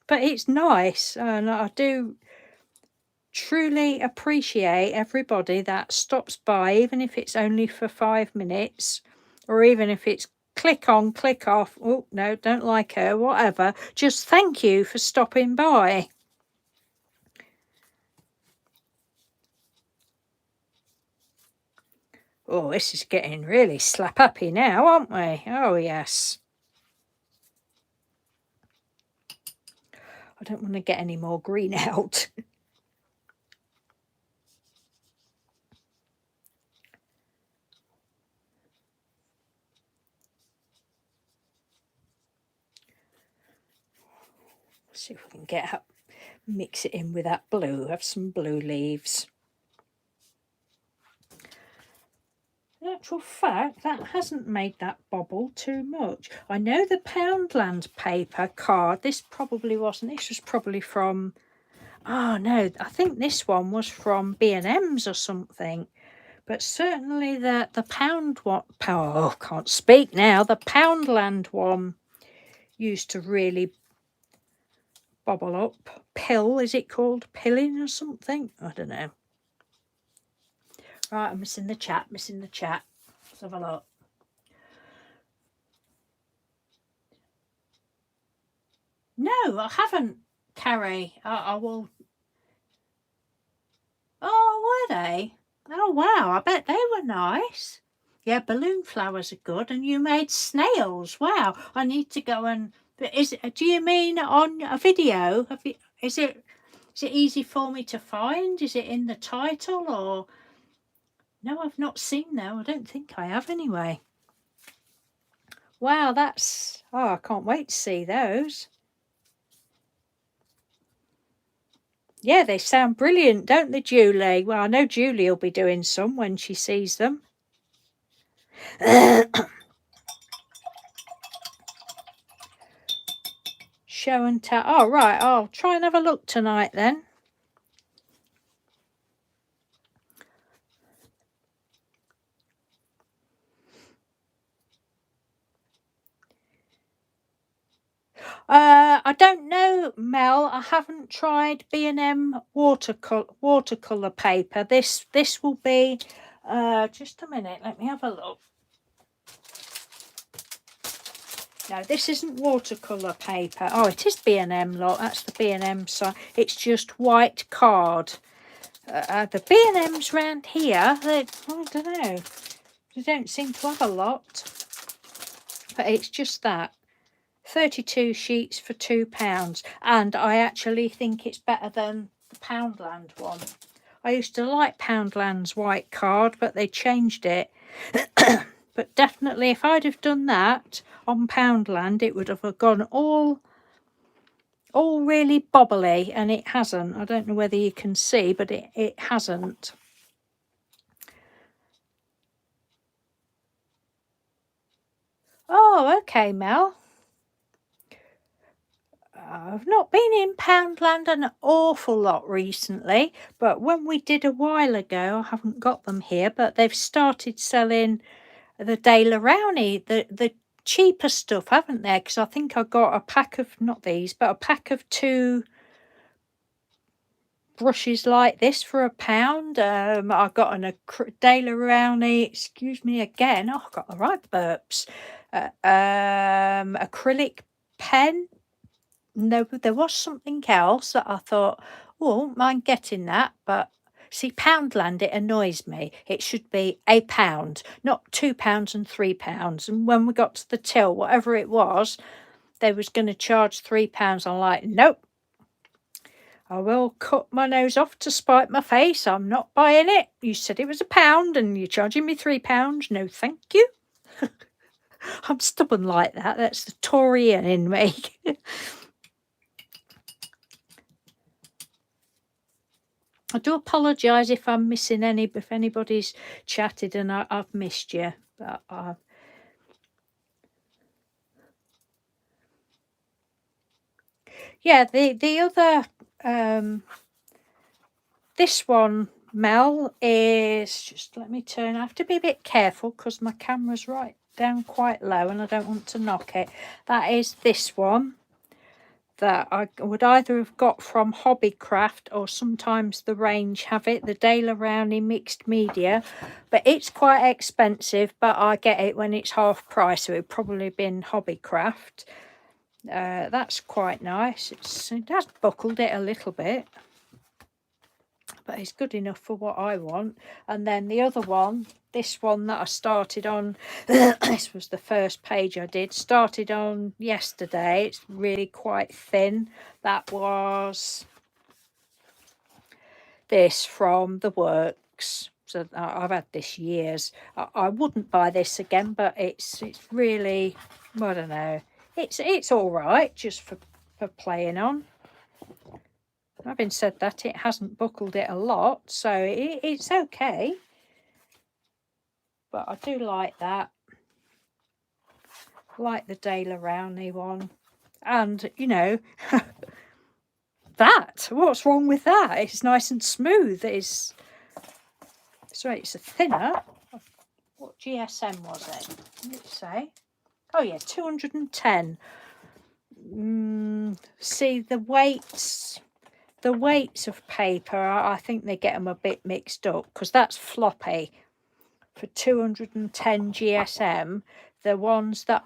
But it's nice, and I do truly appreciate everybody that stops by, even if it's only for 5 minutes, or even if it's click on, click off. Oh, no, don't like her, whatever. Just thank you for stopping by. Oh, this is getting really slap-happy now, aren't we? Oh, yes. I don't want to get any more green out. See if we can get up, mix it in with that blue. Have some blue leaves. In actual fact, that hasn't made that bobble too much. I know the Poundland paper card, this probably wasn't, this was probably from, oh no, I think this one was from B&M's or something. But certainly the Pound one, oh, can't speak now, the Poundland one used to really bobble up. Pill, is it called? Pilling or something? I don't know. Right, I'm missing the chat, Let's have a look. No, I haven't, Carrie. I will. Oh, were they? Oh, wow. I bet they were nice. Yeah, balloon flowers are good. And you made snails. Wow. I need to go and. Do you mean on a video? Is it easy for me to find? Is it in the title or? No, I've not seen them. I don't think I have anyway. Wow, that's. Oh, I can't wait to see those. Yeah, they sound brilliant, don't they, Julie? Well, I know Julie will be doing some when she sees them. Show and tell. Oh, right. I'll try and have a look tonight then. I don't know, Mel. I haven't tried B&M watercolor paper. This will be. Just a minute. Let me have a look. No, this isn't watercolor paper. Oh, it is B&M. Look, that's the B&M side. It's just white card. The B&Ms round here, I don't know. They don't seem to have a lot. But it's just that. 32 sheets for £2, and I actually think it's better than the Poundland one. I used to like Poundland's white card, but they changed it. But definitely, if I'd have done that on Poundland, it would have gone all really bobbly, and it hasn't. I don't know whether you can see, but it hasn't. Oh, okay, Mel. I've not been in Poundland an awful lot recently, but when we did a while ago, I haven't got them here, but they've started selling the Daler Rowney, the cheaper stuff, haven't they? Because I think I got a pack of, not these, but a pack of 2 brushes like this for £1. I got an Daler Rowney, excuse me again, oh, I've got the right burps, acrylic pen. No, there was something else that I thought, oh, I won't mind getting that. But see, Poundland, it annoys me. It should be £1, not £2 and £3. And when we got to the till, whatever it was, they was going to charge £3. I'm like, nope. I will cut my nose off to spite my face. I'm not buying it. You said it was £1 and you're charging me £3. No, thank you. I'm stubborn like that. That's the Tory in me. I do apologise if I'm missing if anybody's chatted and I've missed you. But yeah, the other this one, Mel, is just, let me turn. I have to be a bit careful because my camera's right down quite low and I don't want to knock it. That is this one that I would either have got from Hobbycraft or sometimes the range have it, the Daler Rowney mixed media, but it's quite expensive, but I get it when it's half price, so it'd probably been Hobbycraft. That's quite nice. It has buckled it a little bit, but it's good enough for what I want. And then the other one, this one that I started on, this was the first page I did, started on yesterday. It's really quite thin. That was this from the Works. So I've had this years. I wouldn't buy this again, but it's really, I don't know. It's all right just for playing on. Having said that, it hasn't buckled it a lot, so it's okay. But I do like that. I like the Dale Rowney one. And, you know, that, what's wrong with that? It's nice and smooth. It's a thinner. What GSM was it? What did it say? Oh, yeah, 210. See, the weights of paper, I think they get them a bit mixed up, because that's floppy. For 210 GSM, the ones that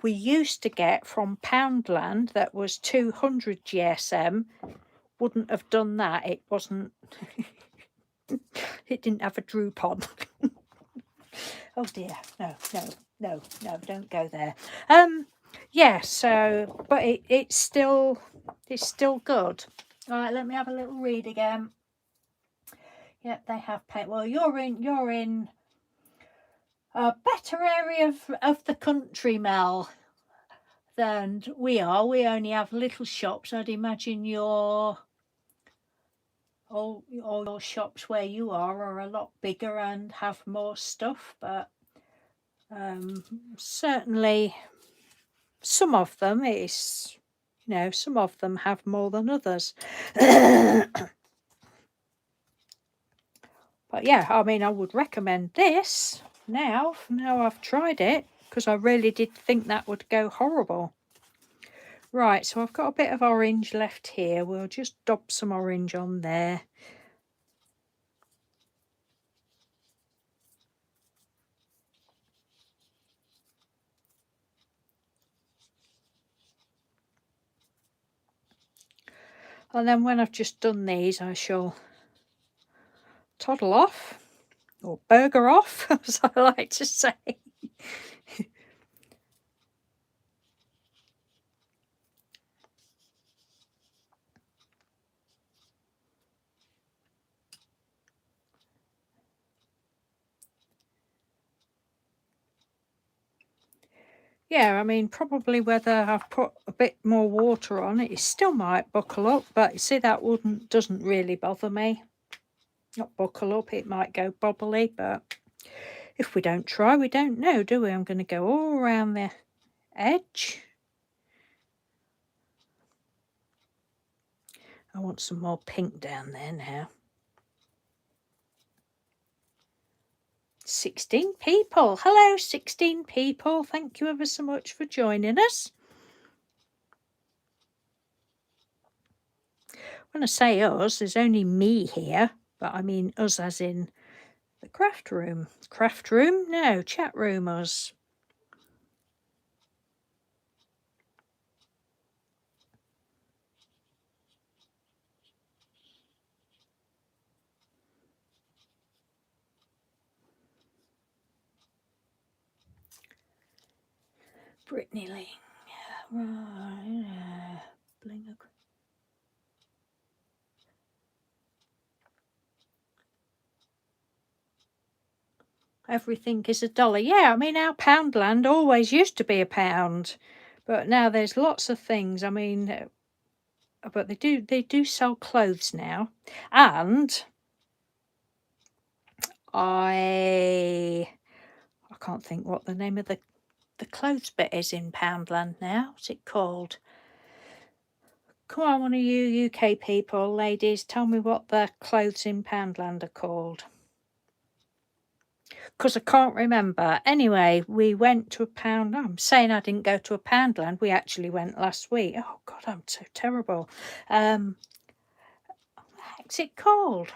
we used to get from Poundland that was 200 GSM wouldn't have done that. It wasn't, it didn't have a droop on. Oh dear, no, don't go there. Yeah, so, but it's still good. All right, let me have a little read again. Yep, they have paint. Well, you're in a better area of the country, Mel, than we are. We only have little shops. I'd imagine all your shops where you are a lot bigger and have more stuff, but certainly some of them is, you know, some of them have more than others. But yeah, I mean, I would recommend this now I've tried it, because I really did think that would go horrible. Right, so I've got a bit of orange left here. We'll just dab some orange on there. And then when I've just done these, I shall toddle off, or burger off, as I like to say. Yeah, I mean, probably whether I've put a bit more water on it still might buckle up, but you see, that doesn't really bother me. Not buckle up, it might go bobbly, but if we don't try, we don't know, do we? I'm going to go all around the edge. I want some more pink down there now. 16 people. Hello, 16 people. Thank you ever so much for joining us. When I say us, there's only me here, but I mean us as in the craft room. Craft room? No, chat room us. Brittany Ling. Right. Bling. Everything is $1. Yeah, I mean, our Poundland always used to be £1, but now there's lots of things. I mean, but they do sell clothes now, and I can't think what the name of the clothes bit is in Poundland now. What's it called? Come on, one of you UK people, ladies, tell me what the clothes in Poundland are called. Because I can't remember. Anyway, we went to a pound. I'm saying I didn't go to a Poundland. We actually went last week. Oh, God, I'm so terrible. What's it called?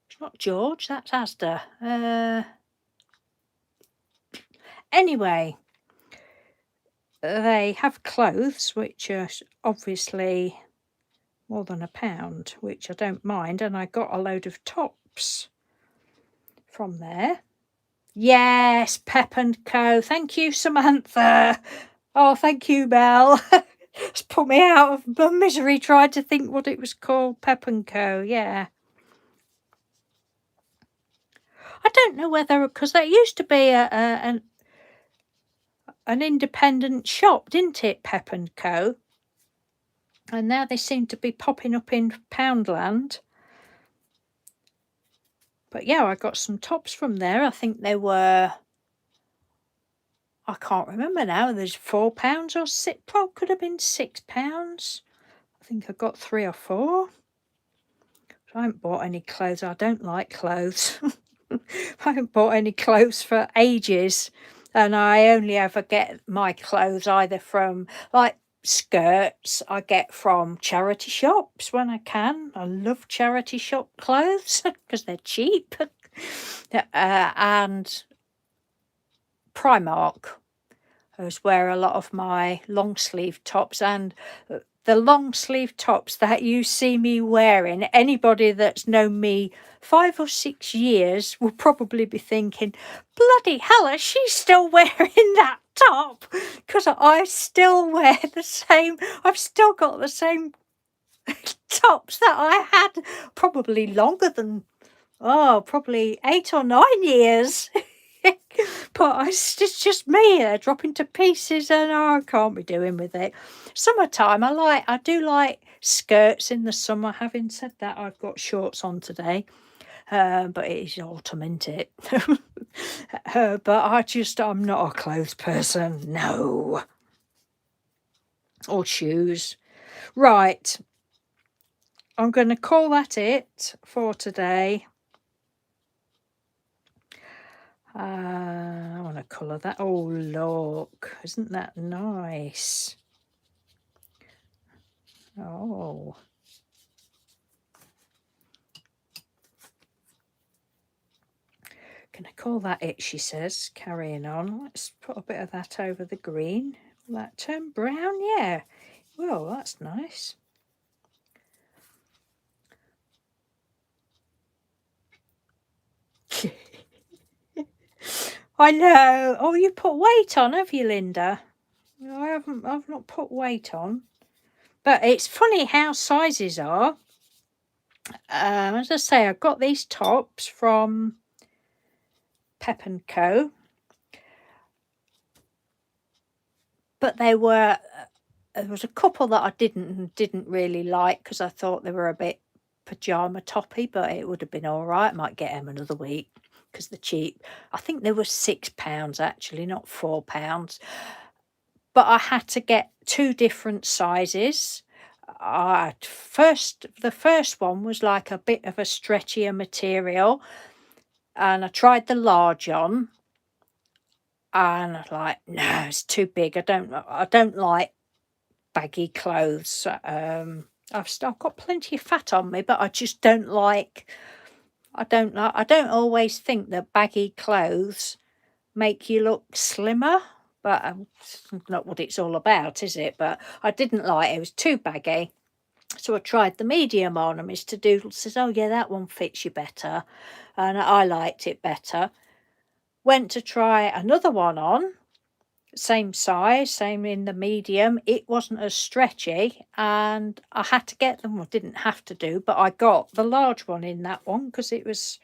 It's not George, that's Asda. Anyway, they have clothes which are obviously more than £1, which I don't mind, and I got a load of tops from there. Yes, Pep and Co. Thank you, Samantha. Oh, thank you, Mel. It's put me out of my misery trying to think what it was called. Pep and Co. Yeah. I don't know whether, because that used to be an independent shop, didn't it, Pep and Co? And now they seem to be popping up in Poundland. But yeah, I got some tops from there. I think they were, I can't remember now. There's £4 or six. Probably could have been £6. I think I got 3 or 4. I haven't bought any clothes. I don't like clothes. I haven't bought any clothes for ages, and I only ever get my clothes either from, like, skirts I get from charity shops when I can. I love charity shop clothes because they're cheap. And Primark is where a lot of my long sleeve tops, and the long sleeve tops that you see me wearing, anybody that's known me 5 or 6 years will probably be thinking, bloody hell, is she still wearing that top? Because I still wear the same, I've still got the same tops that I had probably longer than, probably 8 or 9 years. But it's just me dropping to pieces, and I can't be doing with it. Summertime, I do like skirts in the summer. Having said that, I've got shorts on today, but it is autumn, isn't it? But I'm not a clothes person, no. Or shoes. Right, I'm going to call that it for today. I want to colour that. Oh, look. Isn't that nice? Oh. Can I call that it, she says, carrying on. Let's put a bit of that over the green. Will that turn brown? Yeah. Well, that's nice. I know. Oh, you put weight on, have you, Linda? I've not put weight on. But it's funny how sizes are. As I say, I got these tops from Pep and Co. But there was a couple that I didn't really like because I thought they were a bit pajama toppy, but it would have been all right. I might get them another week because they're cheap. I think they were £6 actually, not £4. But I had to get 2 different sizes. The first one was like a bit of a stretchier material, and I tried the large on, and I was like, no, it's too big. I don't like baggy clothes. I've got plenty of fat on me, but I just don't like. I don't always think that baggy clothes make you look slimmer, but it's not what it's all about, is it? But I didn't like it. It was too baggy. So I tried the medium on, and Mr. Doodle says, oh yeah, that one fits you better. And I liked it better. Went to try another one on, same size, same in the medium. It wasn't as stretchy, and I had to get them. I didn't have to do, but I got the large one in that one because it was,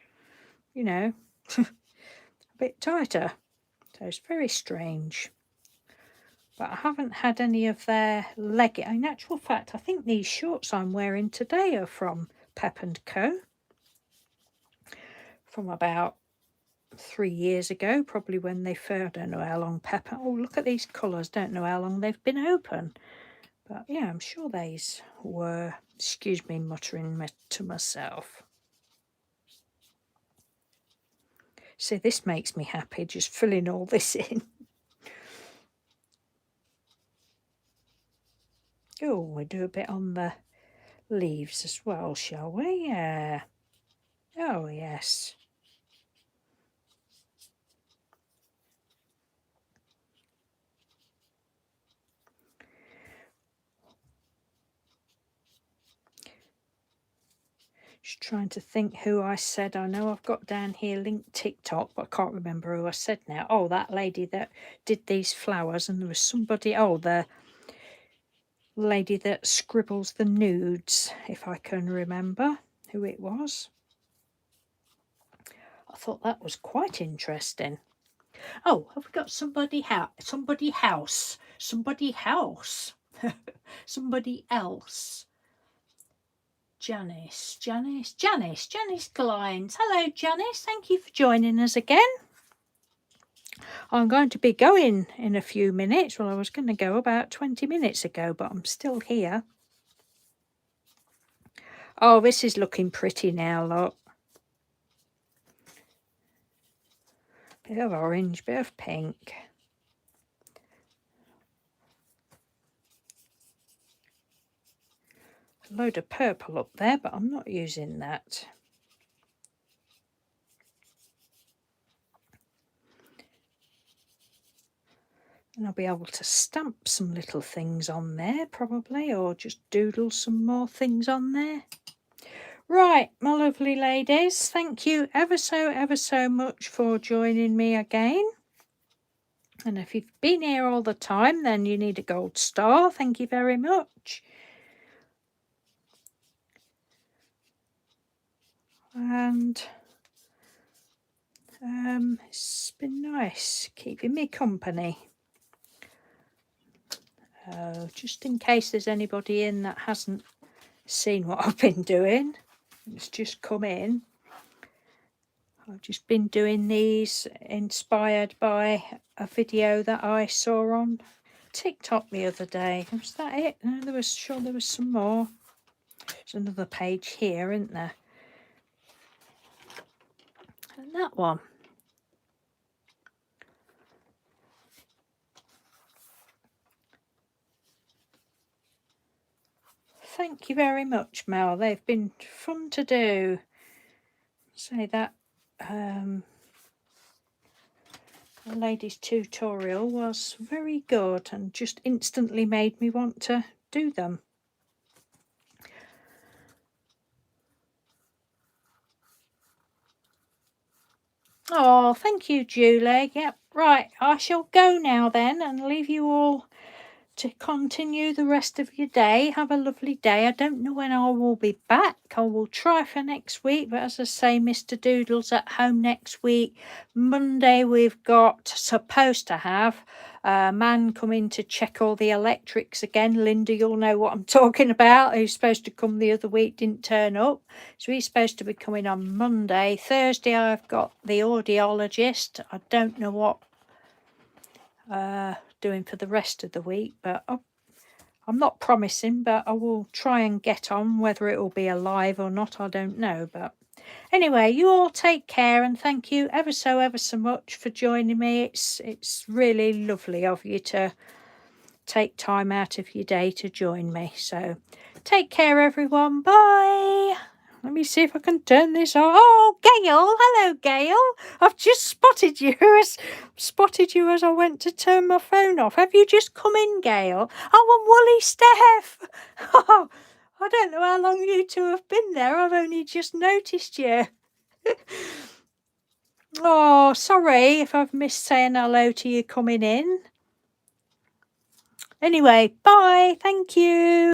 a bit tighter. So it's very strange. But I haven't had any of their leggings. In actual fact, I think these shorts I'm wearing today are from Pep and Co. From about 3 years ago, probably when they first. I don't know how long Pep. Oh, look at these colours. Don't know how long they've been open. But yeah, I'm sure these were. Excuse me, muttering to myself. See, this makes me happy, just filling all this in. Oh, we'll do a bit on the leaves as well, shall we? Yeah. Oh, yes. Just trying to think who I said. I know I've got down here linked TikTok, but I can't remember who I said now. Oh, that lady that did these flowers, and there was somebody, oh, the lady that scribbles the nudes, if I can remember who it was. I thought that was quite interesting. Oh, have we got somebody somebody else? Somebody else. Janice Glines. Hello, Janice. Thank you for joining us again. I'm going to be going in a few minutes. Well, I was going to go about 20 minutes ago, but I'm still here. Oh, this is looking pretty now, look. Bit of orange, bit of pink. A load of purple up there, but I'm not using that. And I'll be able to stamp some little things on there probably, or just doodle some more things on there. Right, my lovely ladies, thank you ever so much for joining me again. And if you've been here all the time, then you need a gold star. Thank you very much. And it's been nice keeping me company. Just in case there's anybody in that hasn't seen what I've been doing, it's just come in. I've just been doing these inspired by a video that I saw on TikTok the other day. Was that it? No, there was some more. There's another page here, isn't there? And that one. Thank you very much, Mel. They've been fun to do. Say that the lady's tutorial was very good and just instantly made me want to do them. Oh, thank you, Julie. Yep, right. I shall go now then and leave you all to continue the rest of your day. Have a lovely day. I don't know when I will be back. I will try for next week, but as I say, Mr. Doodle's at home next week. Monday we've supposed to have a man coming to check all the electrics again. Linda, you'll know what I'm talking about. Who's supposed to come the other week, didn't turn up. So he's supposed to be coming on Monday. Thursday I've got the audiologist. I don't know what doing for the rest of the week, but I'm not promising, but I will try and get on. Whether it will be alive or not, I don't know. But anyway, you all take care, and thank you ever so much for joining me. It's really lovely of you to take time out of your day to join me. So take care, everyone. Bye. Let me see if I can turn this on. Oh, Gail. Hello, Gail. I've just spotted you as I went to turn my phone off. Have you just come in, Gail? Oh, and Woolly Steph. Oh, I don't know how long you two have been there. I've only just noticed you. Oh, sorry if I've missed saying hello to you coming in. Anyway, bye. Thank you.